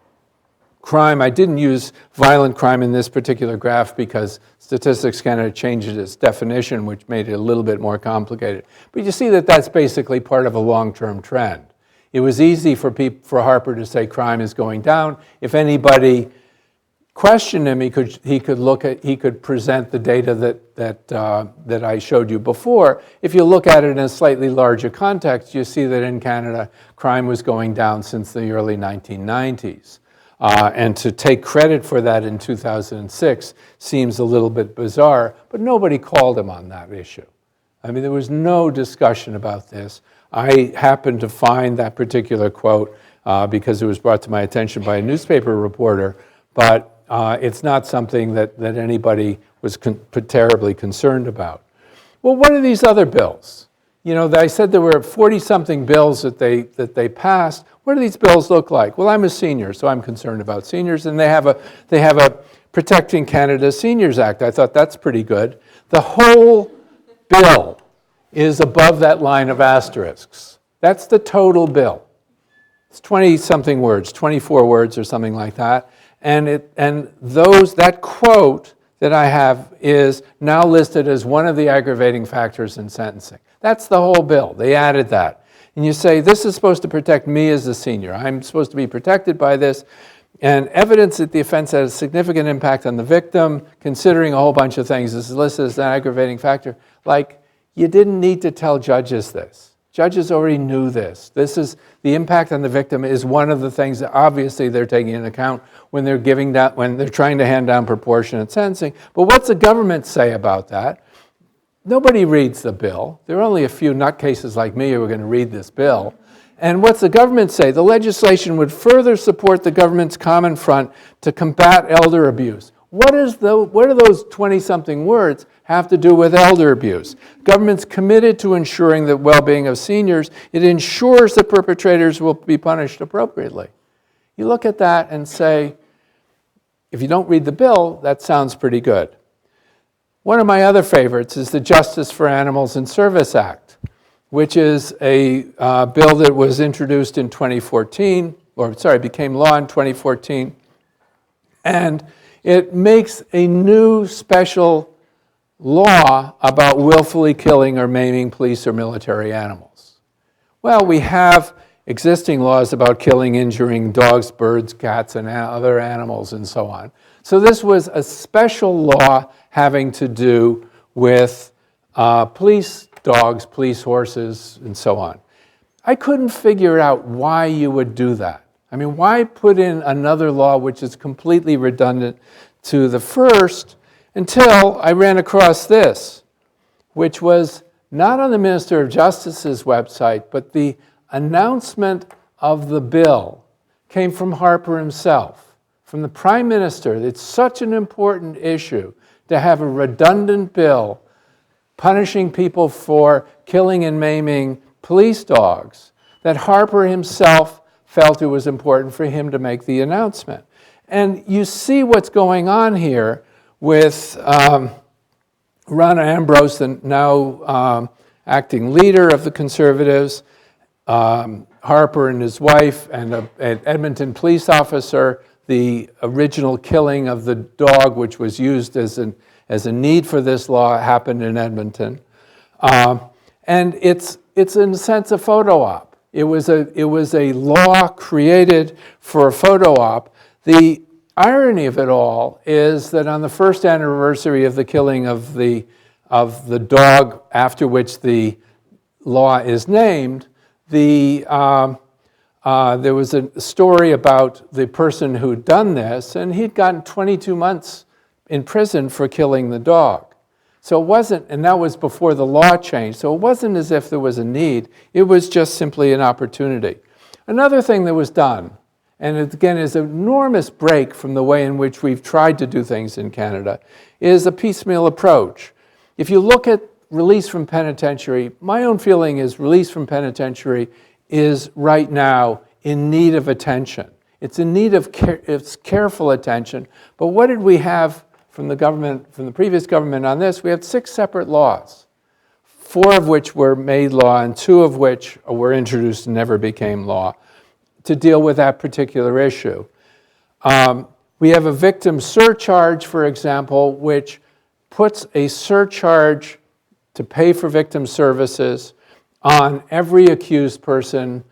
crime, I didn't use violent crime in this particular graph because Statistics Canada changed its definition, which made it a little bit more complicated. But you see that that's basically part of a long-term trend. It was easy for Harper to say crime is going down. If anybody questioned him, he could present the data that I showed you before. If you look at it in a slightly larger context, you see that in Canada, crime was going down since the early 1990s. And to take credit for that in 2006 seems a little bit bizarre, but nobody called him on that issue. I mean, there was no discussion about this. I happened to find that particular quote because it was brought to my attention by a newspaper reporter, but it's not something that anybody was terribly concerned about. Well, what are these other bills? You know, I said there were 40-something bills that they passed. What do these bills look like? Well, I'm a senior, so I'm concerned about seniors, and they have a Protecting Canada Seniors Act. I thought that's pretty good. The whole bill is above that line of asterisks. That's the total bill. It's 20-something words, 24 words or something like that. And that quote that I have is now listed as one of the aggravating factors in sentencing. That's the whole bill. They added that. And you say, this is supposed to protect me as a senior. I'm supposed to be protected by this. And evidence that the offense had a significant impact on the victim, considering a whole bunch of things, is listed as an aggravating factor. Like, you didn't need to tell judges this. Judges already knew this. The impact on the victim is one of the things that obviously they're taking into account when they're trying to hand down proportionate sentencing. But what's the government say about that? Nobody reads the bill. There are only a few nutcases like me who are going to read this bill. And what's the government say? The legislation would further support the government's common front to combat elder abuse. What do those 20-something words have to do with elder abuse? Government's committed to ensuring the well-being of seniors. It ensures that perpetrators will be punished appropriately. You look at that and say, if you don't read the bill, that sounds pretty good. One of my other favorites is the Justice for Animals in Service Act, which is a bill that was introduced in 2014, became law in 2014, and it makes a new special law about willfully killing or maiming police or military animals. Well, we have existing laws about killing, injuring dogs, birds, cats, and other animals, and so on. So this was a special law having to do with police dogs, police horses, and so on. I couldn't figure out why you would do that. I mean, why put in another law which is completely redundant to the first until I ran across this, which was not on the Minister of Justice's website, but the announcement of the bill came from Harper himself, from the Prime Minister. It's such an important issue to have a redundant bill punishing people for killing and maiming police dogs that Harper himself felt it was important for him to make the announcement. And you see what's going on here with Ron Ambrose, the now acting leader of the Conservatives, Harper and his wife, and an Edmonton police officer, the original killing of the dog, which was used as a need for this law, happened in Edmonton. And it's in a sense a photo op. It was a law created for a photo op. The irony of it all is that on the first anniversary of the killing of the dog after which the law is named, there was a story about the person who'd done this, and he'd gotten 22 months in prison for killing the dog. So it wasn't, and that was before the law changed, so it wasn't as if there was a need, it was just simply an opportunity. Another thing that was done, and it again is an enormous break from the way in which we've tried to do things in Canada, is a piecemeal approach. If you look at release from penitentiary, my own feeling is release from penitentiary is right now in need of attention. It's in need of careful attention, but what did we have from the government, from the previous government on this? We have 6 separate laws, 4 of which were made law and 2 of which were introduced and never became law to deal with that particular issue. We have a victim surcharge, for example, which puts a surcharge to pay for victim services on every accused person,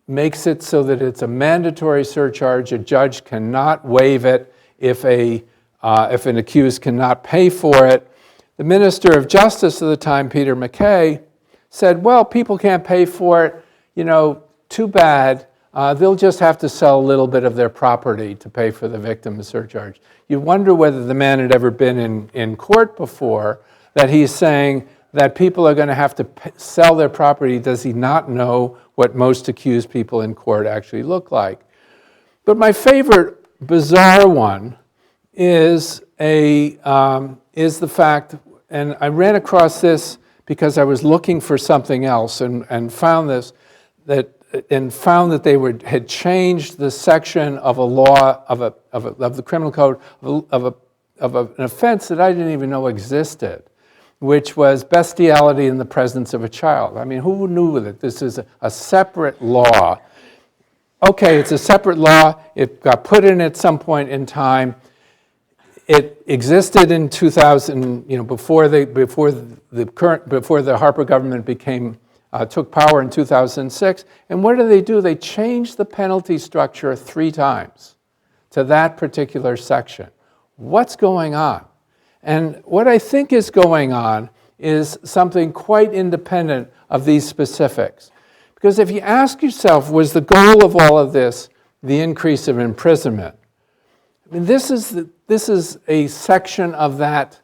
makes it so that it's a mandatory surcharge. A judge cannot waive it if an accused cannot pay for it. The Minister of Justice at the time, Peter MacKay, said, well, people can't pay for it, too bad. They'll just have to sell a little bit of their property to pay for the victim surcharge. You wonder whether the man had ever been in court before, that he's saying that people are going to have to sell their property. Does he not know what most accused people in court actually look like? But my favorite bizarre one is the fact, and I ran across this because I was looking for something else and found this, and found that they had changed the section of a law of the criminal code of an offense that I didn't even know existed, which was bestiality in the presence of a child. I mean, who knew that this is a separate law? Okay, it's a separate law. It got put in at some point in time. It existed in 2000, before the Harper government took power in 2006. And what do? They changed the penalty structure 3 times to that particular section. What's going on? And what I think is going on is something quite independent of these specifics. Because if you ask yourself, was the goal of all of this the increase of imprisonment? I mean, this is a section of that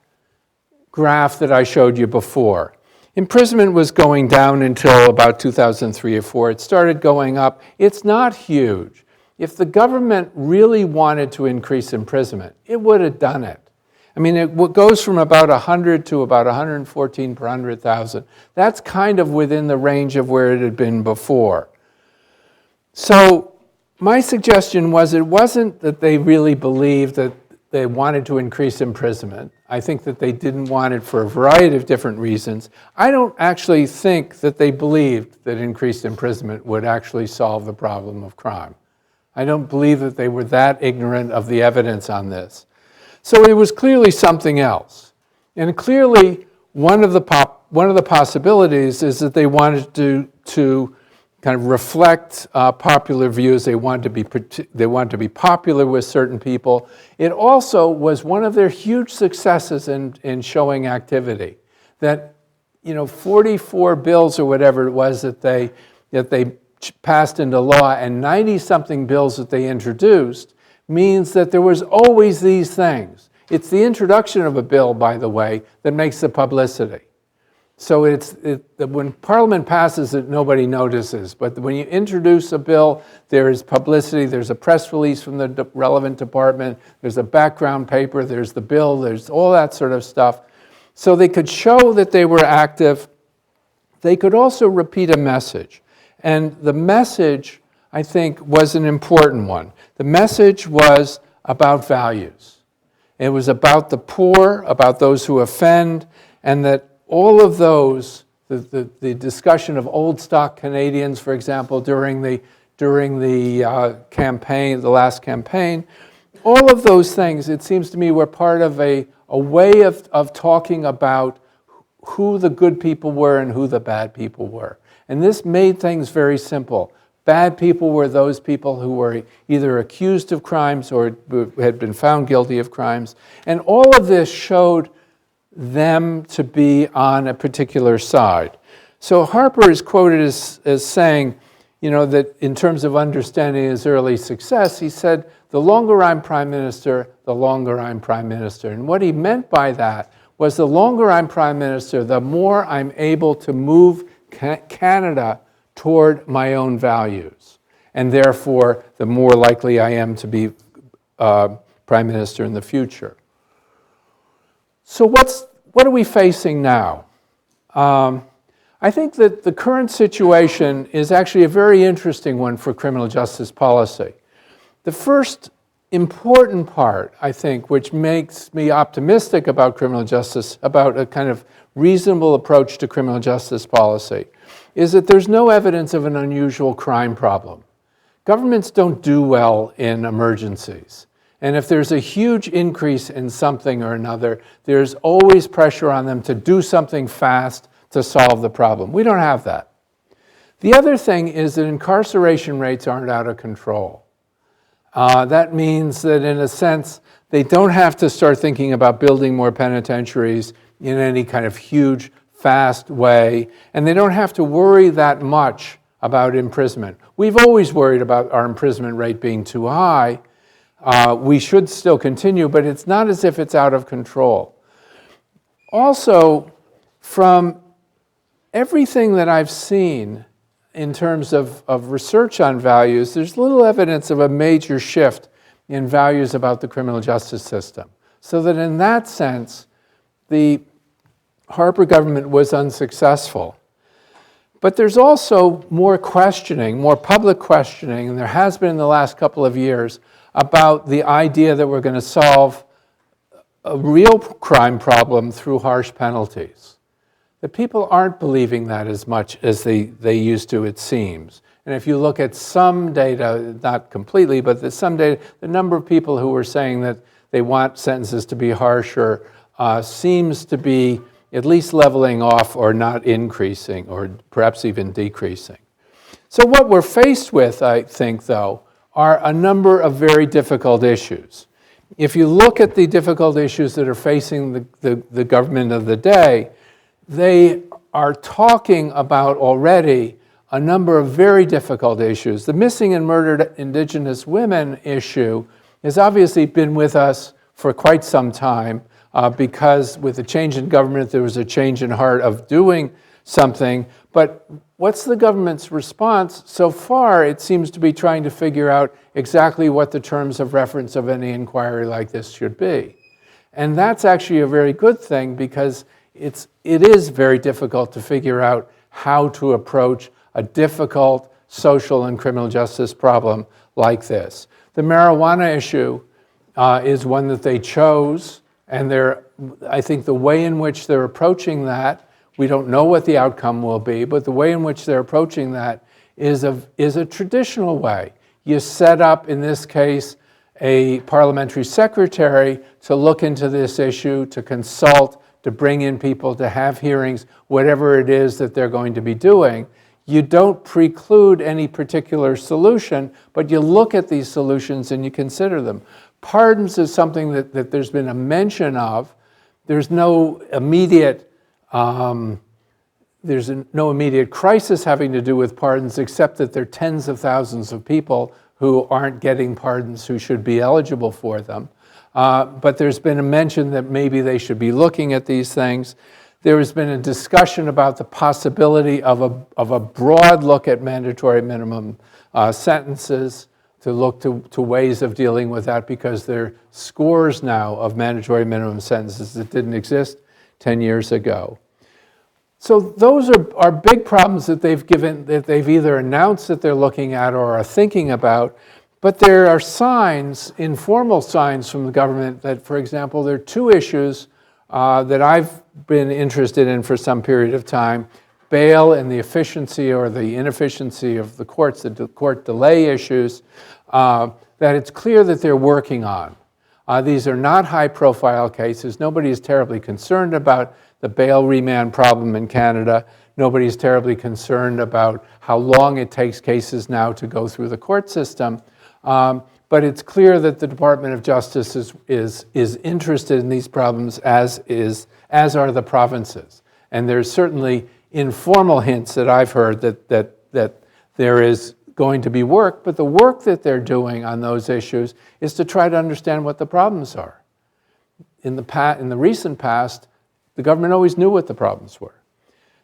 graph that I showed you before. Imprisonment was going down until about 2003 or 4. It started going up. It's not huge. If the government really wanted to increase imprisonment, it would have done it. I mean, it goes from about 100 to about 114 per 100,000. That's kind of within the range of where it had been before. So my suggestion was it wasn't that they really believed that they wanted to increase imprisonment. I think that they didn't want it for a variety of different reasons. I don't actually think that they believed that increased imprisonment would actually solve the problem of crime. I don't believe that they were that ignorant of the evidence on this. So it was clearly something else. And clearly, one of the possibilities is that they wanted to kind of reflect popular views. They wanted to be popular with certain people. It also was one of their huge successes in showing activity. That 44 bills or whatever it was that they passed into law, and 90-something bills that they introduced, means that there was always these things. It's the introduction of a bill, by the way, that makes the publicity. So when Parliament passes it, nobody notices. But when you introduce a bill, there is publicity, there's a press release from the relevant department, there's a background paper, there's the bill, there's all that sort of stuff. So they could show that they were active. They could also repeat a message. And the message, I think, was an important one. The message was about values. It was about the poor, about those who offend, and that all of those, the discussion of old stock Canadians, for example, during the campaign, the last campaign, all of those things, it seems to me, were part of a way of talking about who the good people were and who the bad people were. And this made things very simple. Bad people were those people who were either accused of crimes or had been found guilty of crimes. And all of this showed them to be on a particular side. So Harper is quoted as saying, that in terms of understanding his early success, he said, the longer I'm prime minister, the longer I'm prime minister. And what he meant by that was the longer I'm prime minister, the more I'm able to move Canada toward my own values. And therefore, the more likely I am to be prime minister in the future. So what are we facing now? I think that the current situation is actually a very interesting one for criminal justice policy. The first important part, I think, which makes me optimistic about criminal justice, about a kind of reasonable approach to criminal justice policy, is that there's no evidence of an unusual crime problem. Governments don't do well in emergencies. And if there's a huge increase in something or another, there's always pressure on them to do something fast to solve the problem. We don't have that. The other thing is that incarceration rates aren't out of control. That means that, in a sense, they don't have to start thinking about building more penitentiaries in any kind of huge, fast way, and they don't have to worry that much about imprisonment. We've always worried about our imprisonment rate being too high. We should still continue, but it's not as if it's out of control. Also, from everything that I've seen in terms of research on values, there's little evidence of a major shift in values about the criminal justice system. So that in that sense, the Harper government was unsuccessful. But there's also more questioning, more public questioning, and there has been in the last couple of years, about the idea that we're going to solve a real crime problem through harsh penalties. The people aren't believing that as much as they used to, it seems. And if you look at some data, not completely, but some data, the number of people who are saying that they want sentences to be harsher seems to be at least leveling off or not increasing, or perhaps even decreasing. So what we're faced with, I think, though, are a number of very difficult issues. If you look at the difficult issues that are facing the government of the day, they are talking about already a number of very difficult issues. The missing and murdered Indigenous women issue has obviously been with us for quite some time because with the change in government, there was a change in heart of doing something. But what's the government's response? So far, it seems to be trying to figure out exactly what the terms of reference of any inquiry like this should be. And that's actually a very good thing because it is very difficult to figure out how to approach a difficult social and criminal justice problem like this. The marijuana issue is one that they chose, and I think the way in which they're approaching that, we don't know what the outcome will be, but the way in which they're approaching that is a traditional way. You set up, in this case, a parliamentary secretary to look into this issue, to consult, to bring in people, to have hearings, whatever it is that they're going to be doing. You don't preclude any particular solution, but you look at these solutions and you consider them. Pardons is something that there's been a mention of. There's no immediate crisis having to do with pardons, except that there are tens of thousands of people who aren't getting pardons who should be eligible for them. But there's been a mention that maybe they should be looking at these things. There has been a discussion about the possibility of a broad look at mandatory minimum sentences, to look to ways of dealing with that, because there are scores now of mandatory minimum sentences that didn't exist 10 years ago. So those are big problems that they've either announced that they're looking at or are thinking about. But there are signs, informal signs from the government that, for example, there are two issues that I've been interested in for some period of time: bail and the efficiency or the inefficiency of the courts, the court delay issues, that it's clear that they're working on. These are not high-profile cases. Nobody is terribly concerned about the bail remand problem in Canada. Nobody's terribly concerned about how long it takes cases now to go through the court system. But it's clear that the Department of Justice is interested in these problems, as are the provinces. And there's certainly informal hints that I've heard that there is going to be work, but the work that they're doing on those issues is to try to understand what the problems are. In the recent past, the government always knew what the problems were.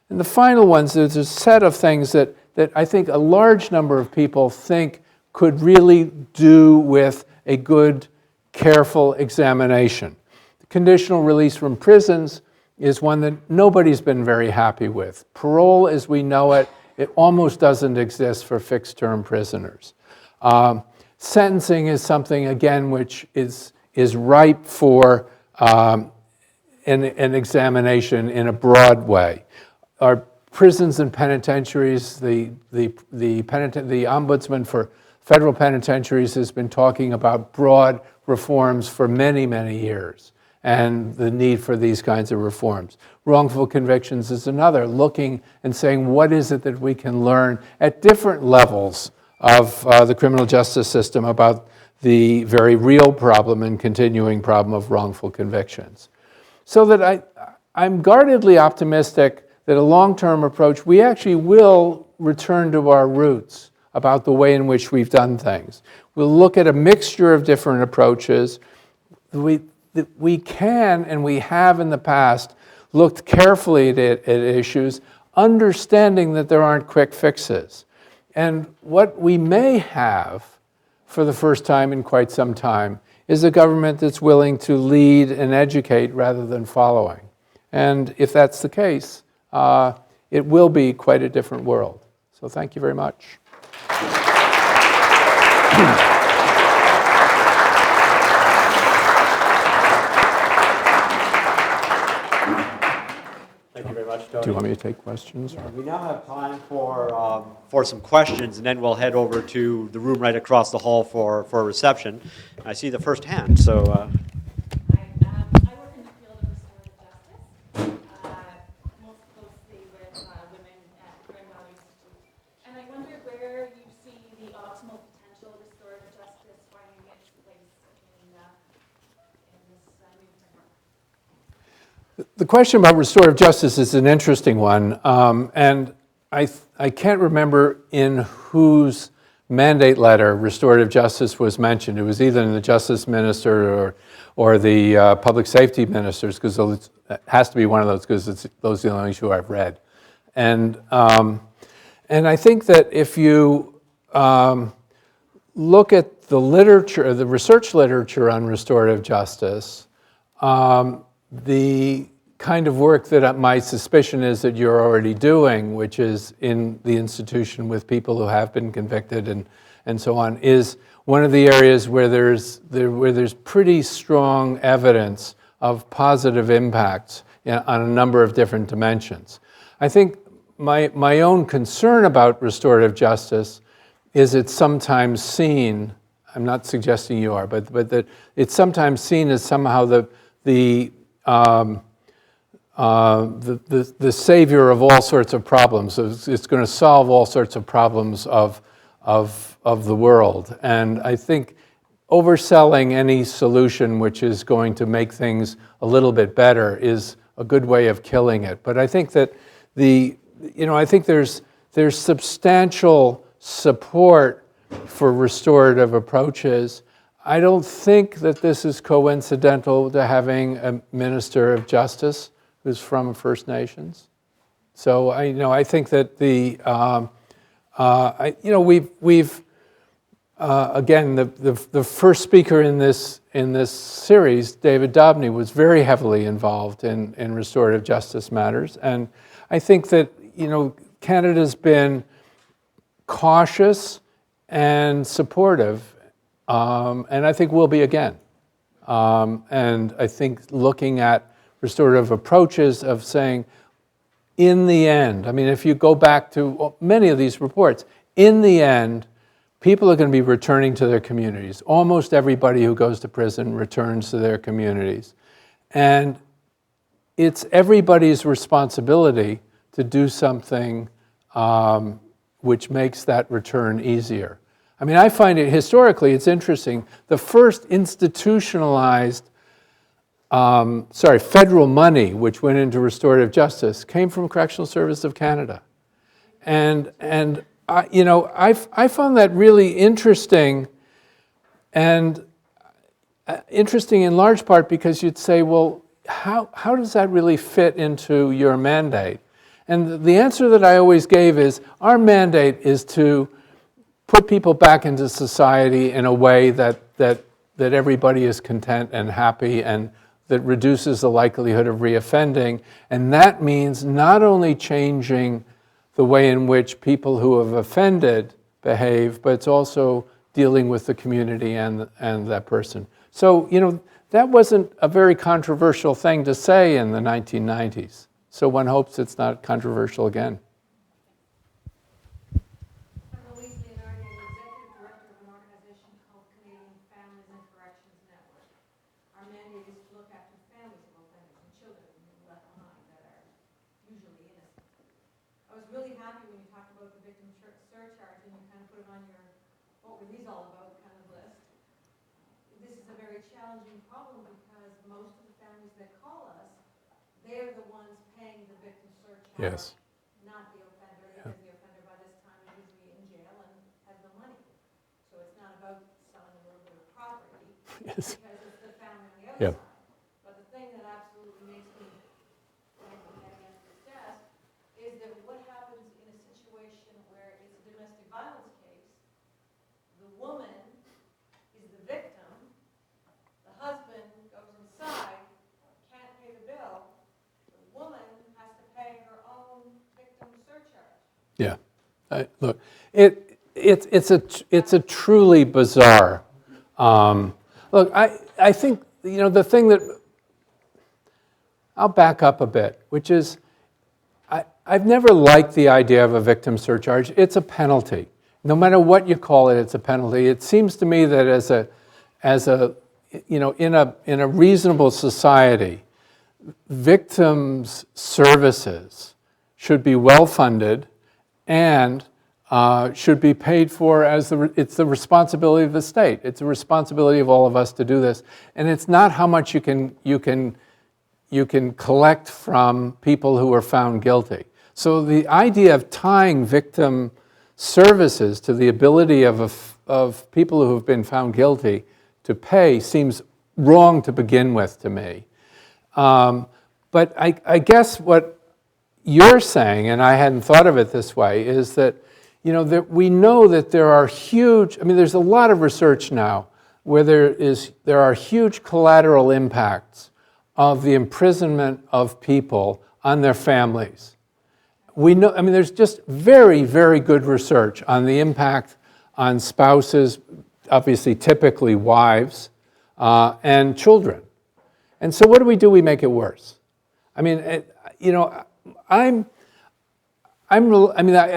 And the final ones, there's a set of things that I think a large number of people think could really do with a good, careful examination. The conditional release from prisons is one that nobody's been very happy with. Parole, as we know it, it almost doesn't exist for fixed-term prisoners. Sentencing is something, again, which is ripe for an examination in a broad way. Our prisons and penitentiaries, the Ombudsman for Federal Penitentiaries has been talking about broad reforms for many, many years, and the need for these kinds of reforms. Wrongful convictions is another, looking and saying, what is it that we can learn at different levels of the criminal justice system about the very real problem and continuing problem of wrongful convictions. So that I'm guardedly optimistic that a long-term approach, we actually will return to our roots about the way in which we've done things. We'll look at a mixture of different approaches. We can, and we have in the past, looked carefully at issues, understanding that there aren't quick fixes. And what we may have, for the first time in quite some time, is a government that's willing to lead and educate rather than following. And if that's the case, it will be quite a different world. So thank you very much. Thank you very much, Tony. Do you want me to take questions? Yeah, we now have time for some questions, and then we'll head over to the room right across the hall for a reception. I see the first hand, so. I work in the field of restorative justice, most closely with women at Grand Valley Institute. And I wonder where you see the optimal potential of restorative justice finding its place in this new framework. The question about restorative justice is an interesting one, and I can't remember in whose mandate letter restorative justice was mentioned. It was either in the Justice Minister or the Public Safety Ministers, because it has to be one of those, because those are the only issue I've read. And I think that if you look at the literature, the research literature on restorative justice, the kind of work that my suspicion is that you're already doing, which is in the institution with people who have been convicted and so on, is one of the areas where there's pretty strong evidence of positive impacts on a number of different dimensions. I think my own concern about restorative justice is it's sometimes seen, I'm not suggesting you are, but that it's sometimes seen as somehow the savior of all sorts of problems. It's going to solve all sorts of problems of the world. And I think overselling any solution which is going to make things a little bit better is a good way of killing it. But I think that I think there's substantial support for restorative approaches. I don't think that this is coincidental to having a Minister of Justice who's from First Nations. So I think that again, the first speaker in this series, David Dobney, was very heavily involved in restorative justice matters, and I think that Canada's been cautious and supportive, and I think will be again. And I think looking at restorative approaches of saying, in the end, I mean, if you go back to many of these reports, in the end, people are going to be returning to their communities. Almost everybody who goes to prison returns to their communities. And it's everybody's responsibility to do something which makes that return easier. I mean, I find it, historically, it's interesting. The first institutionalized, federal money which went into restorative justice came from Correctional Service of Canada. And I found that really interesting, and interesting in large part because you'd say, well, how does that really fit into your mandate? And the answer that I always gave is, our mandate is to put people back into society in a way that everybody is content and happy, and that reduces the likelihood of reoffending. And that means not only changing the way in which people who have offended behave, but it's also dealing with the community and that person. So, that wasn't a very controversial thing to say in the 1990s. So one hopes it's not controversial again. I'm Louise Leonardi, Executive Director of an organization called Canadian Families and Corrections Network. Our mandate is to look after families of offenders and children left behind that are usually innocent. I was really happy when you talked about the victim surcharge and you kind of put it on your "what were these all about" kind of list. This is a very challenging problem because most of the families that call us, they're the ones paying the victim surcharge. Yes. Not the offender, because the offender by this time is usually in jail and has no money. So it's not about selling a little bit of property, Yes. because it's the family on the other Yeah. side. But the thing that absolutely makes me bang my head against this desk is that what happens in a situation where it's a domestic violence case, the woman is the victim, the husband goes inside, can't pay the bill, the woman has to pay her own victim surcharge. Yeah. Look, it's a truly bizarre. Look, I think, the thing that, I'll back up a bit, which is, I've never liked the idea of a victim surcharge. It's a penalty. No matter what you call it, it's a penalty. It seems to me that in a reasonable society, victims' services should be well funded and should be paid for it's the responsibility of the state. It's the responsibility of all of us to do this. And it's not how much you can collect from people who are found guilty. So the idea of tying victim services to the ability of people who have been found guilty to pay seems wrong to begin with to me. But I guess what you're saying, and I hadn't thought of it this way, is that that we know that there are huge, there's a lot of research now where there are huge collateral impacts of the imprisonment of people on their families. We know, there's just very, very good research on the impact on spouses, obviously typically wives, and children. And so what do? We make it worse. I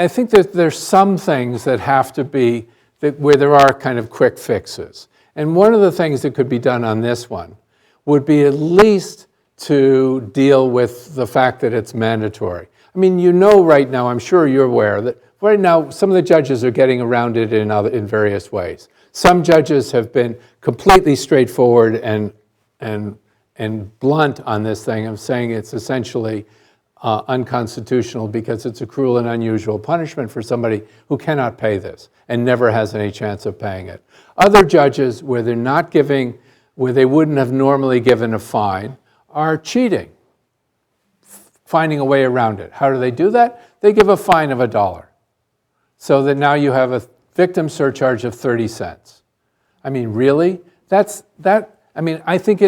think that there's some things that have to be, where there are kind of quick fixes. And one of the things that could be done on this one would be at least to deal with the fact that it's mandatory. Right now, I'm sure you're aware that right now some of the judges are getting around it in various ways. Some judges have been completely straightforward and blunt on this thing of saying it's essentially unconstitutional because it's a cruel and unusual punishment for somebody who cannot pay this and never has any chance of paying it. Other judges, where they wouldn't have normally given a fine, are cheating, finding a way around it. How do they do that? They give a fine of $1, so that now you have a victim surcharge of 30 cents. Really? I think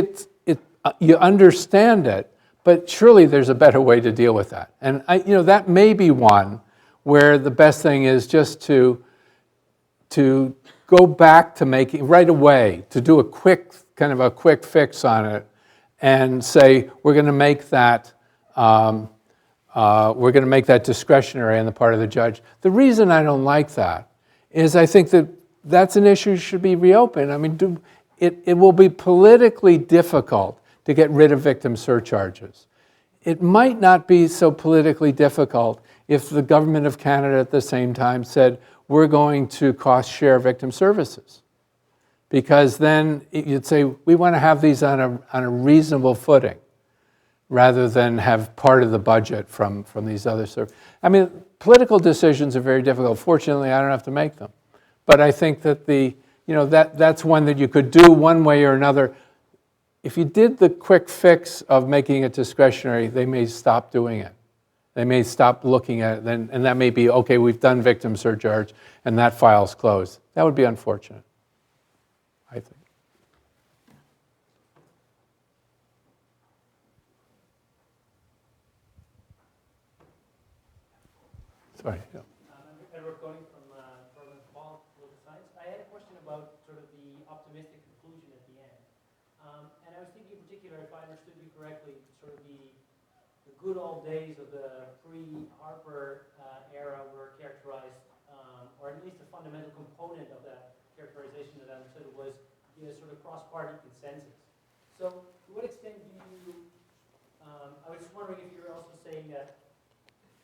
you understand it, but surely there's a better way to deal with that. And that may be one where the best thing is just to go back to making, right away, to do a quick fix on it and say, we're going to make that discretionary on the part of the judge. The reason I don't like that is I think that that's an issue that should be reopened. It will be politically difficult to get rid of victim surcharges. it might not be so politically difficult if the government of Canada at the same time said, we're going to cost share victim services. Because then you'd say, we want to have these on a reasonable footing, rather than have part of the budget from these other services. I mean, political decisions are very difficult. Fortunately, I don't have to make them. But I think that that's one that you could do one way or another. If you did the quick fix of making it discretionary, they may stop doing it. They may stop looking at it, and that may be, okay, we've done victim surcharge, and that file's closed. That would be unfortunate, I think. Sorry. Yeah. Edward Koenig from Political Science. I had a question about sort of the optimistic conclusion at the end. And I was thinking in particular, if I understood you correctly, sort of the good old days of the pre-Harper era were characterized, or at least a fundamental component of that characterization that I understood was the sort of cross-party consensus. So to what extent do you, I was just wondering if you're also saying that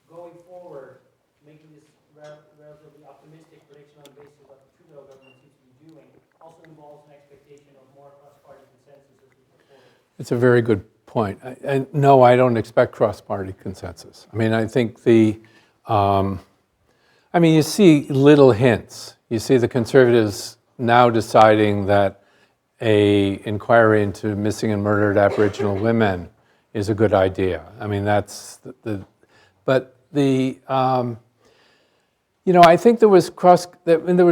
going forward, making this relatively optimistic prediction on the basis of what the Trudeau government seems to be doing also involves an expectation of more cross-party consensus as we go forward. It's a very good point. No, I don't expect cross-party consensus. I mean, I think you see little hints. You see the Conservatives now deciding that an inquiry into missing and murdered Aboriginal women is a good idea. I mean, that's I think there was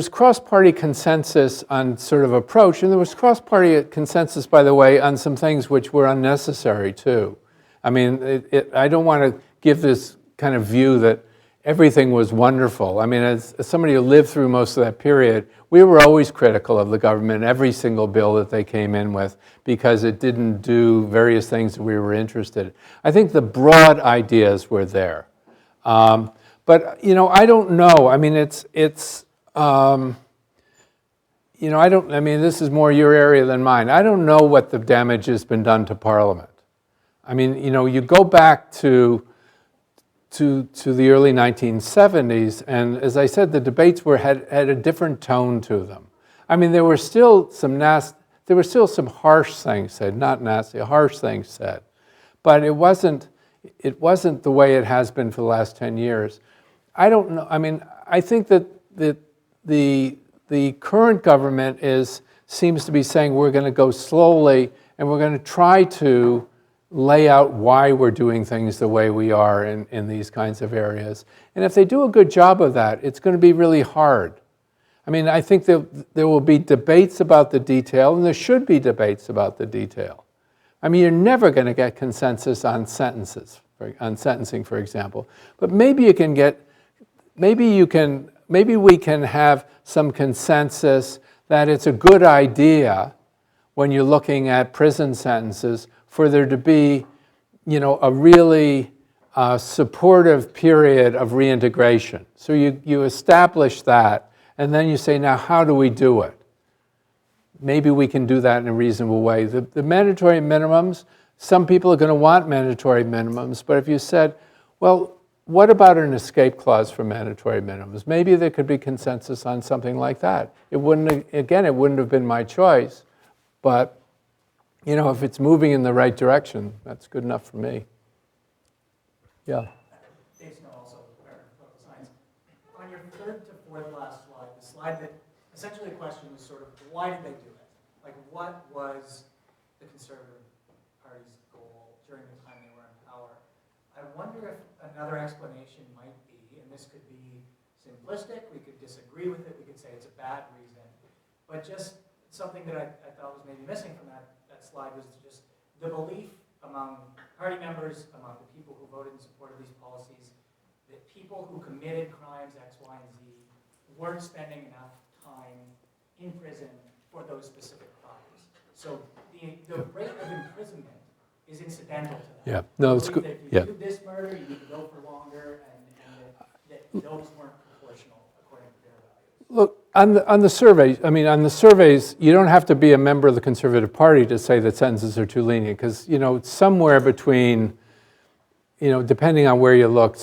cross-party consensus on sort of approach, and there was cross-party consensus, by the way, on some things which were unnecessary too. I mean, I don't want to give this kind of view that everything was wonderful. I mean, as somebody who lived through most of that period, we were always critical of the government, every single bill that they came in with, because it didn't do various things that we were interested in. I think the broad ideas were there. But, I don't know. I mean, this is more your area than mine. I don't know what the damage has been done to Parliament. I mean, you go back to the early 1970s, and as I said, the debates had a different tone to them. I mean, there were still some harsh things said, not nasty, harsh things said, but it wasn't the way it has been for the last 10 years. I don't know. I mean, I think that the current government seems to be saying we're going to go slowly, and we're going to try to lay out why we're doing things the way we are in these kinds of areas. And if they do a good job of that, it's going to be really hard. I mean, I think that there will be debates about the detail, and there should be debates about the detail. I mean, you're never going to get consensus on sentencing, for example. But maybe we can have some consensus that it's a good idea when you're looking at prison sentences for there to be, a really supportive period of reintegration. So you establish that, and then you say, now how do we do it? Maybe we can do that in a reasonable way. The mandatory minimums, some people are going to want mandatory minimums, but if you said, well, what about an escape clause for mandatory minimums? Maybe there could be consensus on something like that. It wouldn't have been my choice, but if it's moving in the right direction, that's good enough for me. Yeah. Dave Snow, also political science. On your third to fourth last slide, the slide that essentially the question was sort of, why did they do it? Like, what was the Conservative Party's goal during the time they were in power? I wonder if another explanation might be, and this could be simplistic, we could disagree with it, we could say it's a bad reason, but just something that I thought was maybe missing from that slide was just the belief among party members, among the people who voted in support of these policies, that people who committed crimes X, Y, and Z weren't spending enough time in prison for those specific crimes. So the rate of imprisonment is incidental to that. Yeah, no, it's good. If you Yeah. do this murder, you need to go for longer, and that those weren't proportional according to their values. Look, on the surveys, you don't have to be a member of the Conservative Party to say that sentences are too lenient, because somewhere between depending on where you look,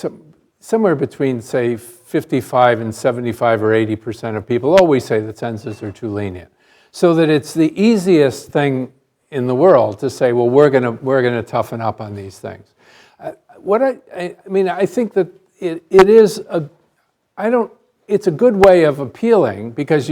somewhere between, say, 55 and 75 or 80% of people always say that sentences are too lenient. So that it's the easiest thing in the world to say, well, we're gonna toughen up on these things. I think that it's a good way of appealing, because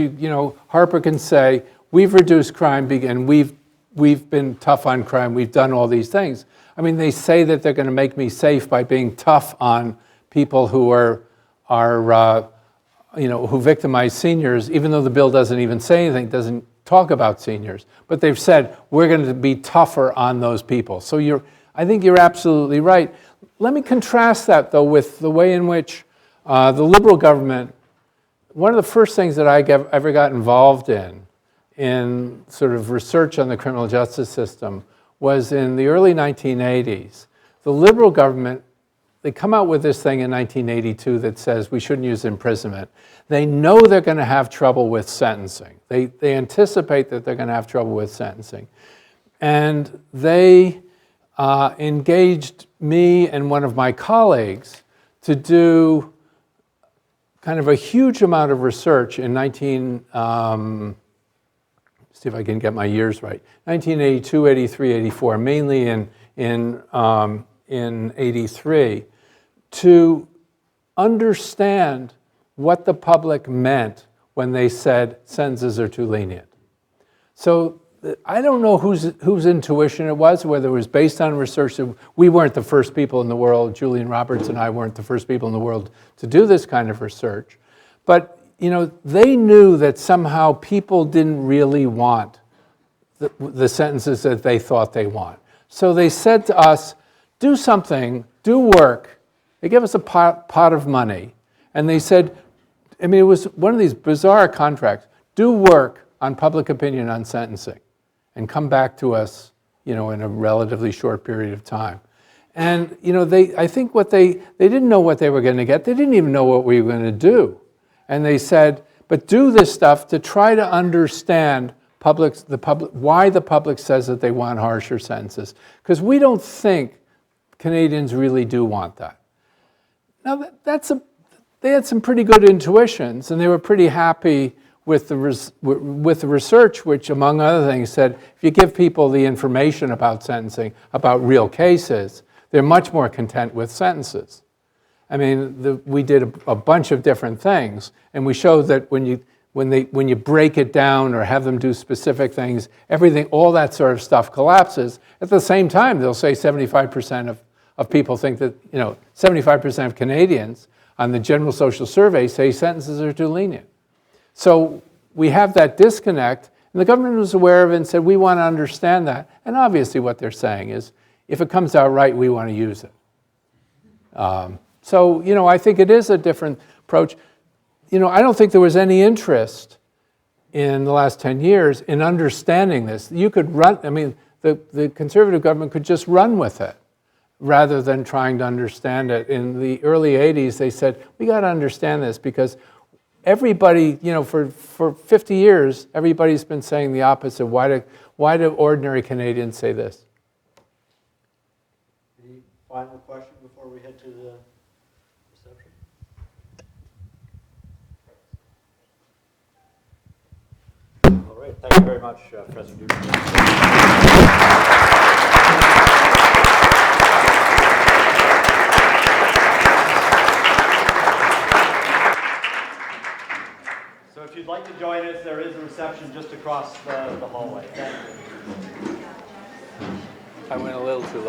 Harper can say, we've reduced crime and we've been tough on crime, we've done all these things. I mean, they say that they're going to make me safe by being tough on people who who victimize seniors, even though the bill doesn't even say anything, doesn't talk about seniors. But they've said, we're going to be tougher on those people. So I think you're absolutely right. Let me contrast that, though, with the way in which the Liberal government, one of the first things that I ever got involved in sort of research on the criminal justice system, was in the early 1980s. The Liberal government, they come out with this thing in 1982 that says we shouldn't use imprisonment. They know they're going to have trouble with sentencing. They anticipate that they're going to have trouble with sentencing. And they engaged me and one of my colleagues to do kind of a huge amount of research in see if I can get my years right, 1982, 83, 84, mainly in 83, to understand what the public meant when they said sentences are too lenient. So I don't know whose intuition it was, whether it was based on research. We weren't the first people in the world, Julian Roberts and I weren't the first people in the world to do this kind of research. But they knew that somehow people didn't really want the sentences that they thought they want. So they said to us, do something, do work. They gave us a pot of money. And they said, it was one of these bizarre contracts, do work on public opinion on sentencing and come back to us, in a relatively short period of time. And, I think they didn't know what they were going to get. They didn't even know what we were going to do. And they said, but do this stuff to try to understand why the public says that they want harsher sentences. Because we don't think Canadians really do want that. Now, they had some pretty good intuitions, and they were pretty happy with the research, which, among other things, said if you give people the information about sentencing, about real cases, they're much more content with sentences. We did a bunch of different things, and we showed that when you break it down or have them do specific things, everything, all that sort of stuff collapses. At the same time, they'll say 75% of people think that, 75% of Canadians on the General Social Survey say sentences are too lenient. So we have that disconnect, and the government was aware of it and said, we want to understand that. And obviously what they're saying is, if it comes out right, we want to use it. So, I think it is a different approach. I don't think there was any interest in the last 10 years in understanding this. You could run, the Conservative government could just run with it rather than trying to understand it. In the early 80s, they said, we got to understand this because everybody, for 50 years, everybody's been saying the opposite. Why do ordinary Canadians say this? Any final question before we head to the reception? All right, thank you very much, Professor Duke. So if you'd like to join us, there is a reception just across the hallway. Thank you. I went a little too long.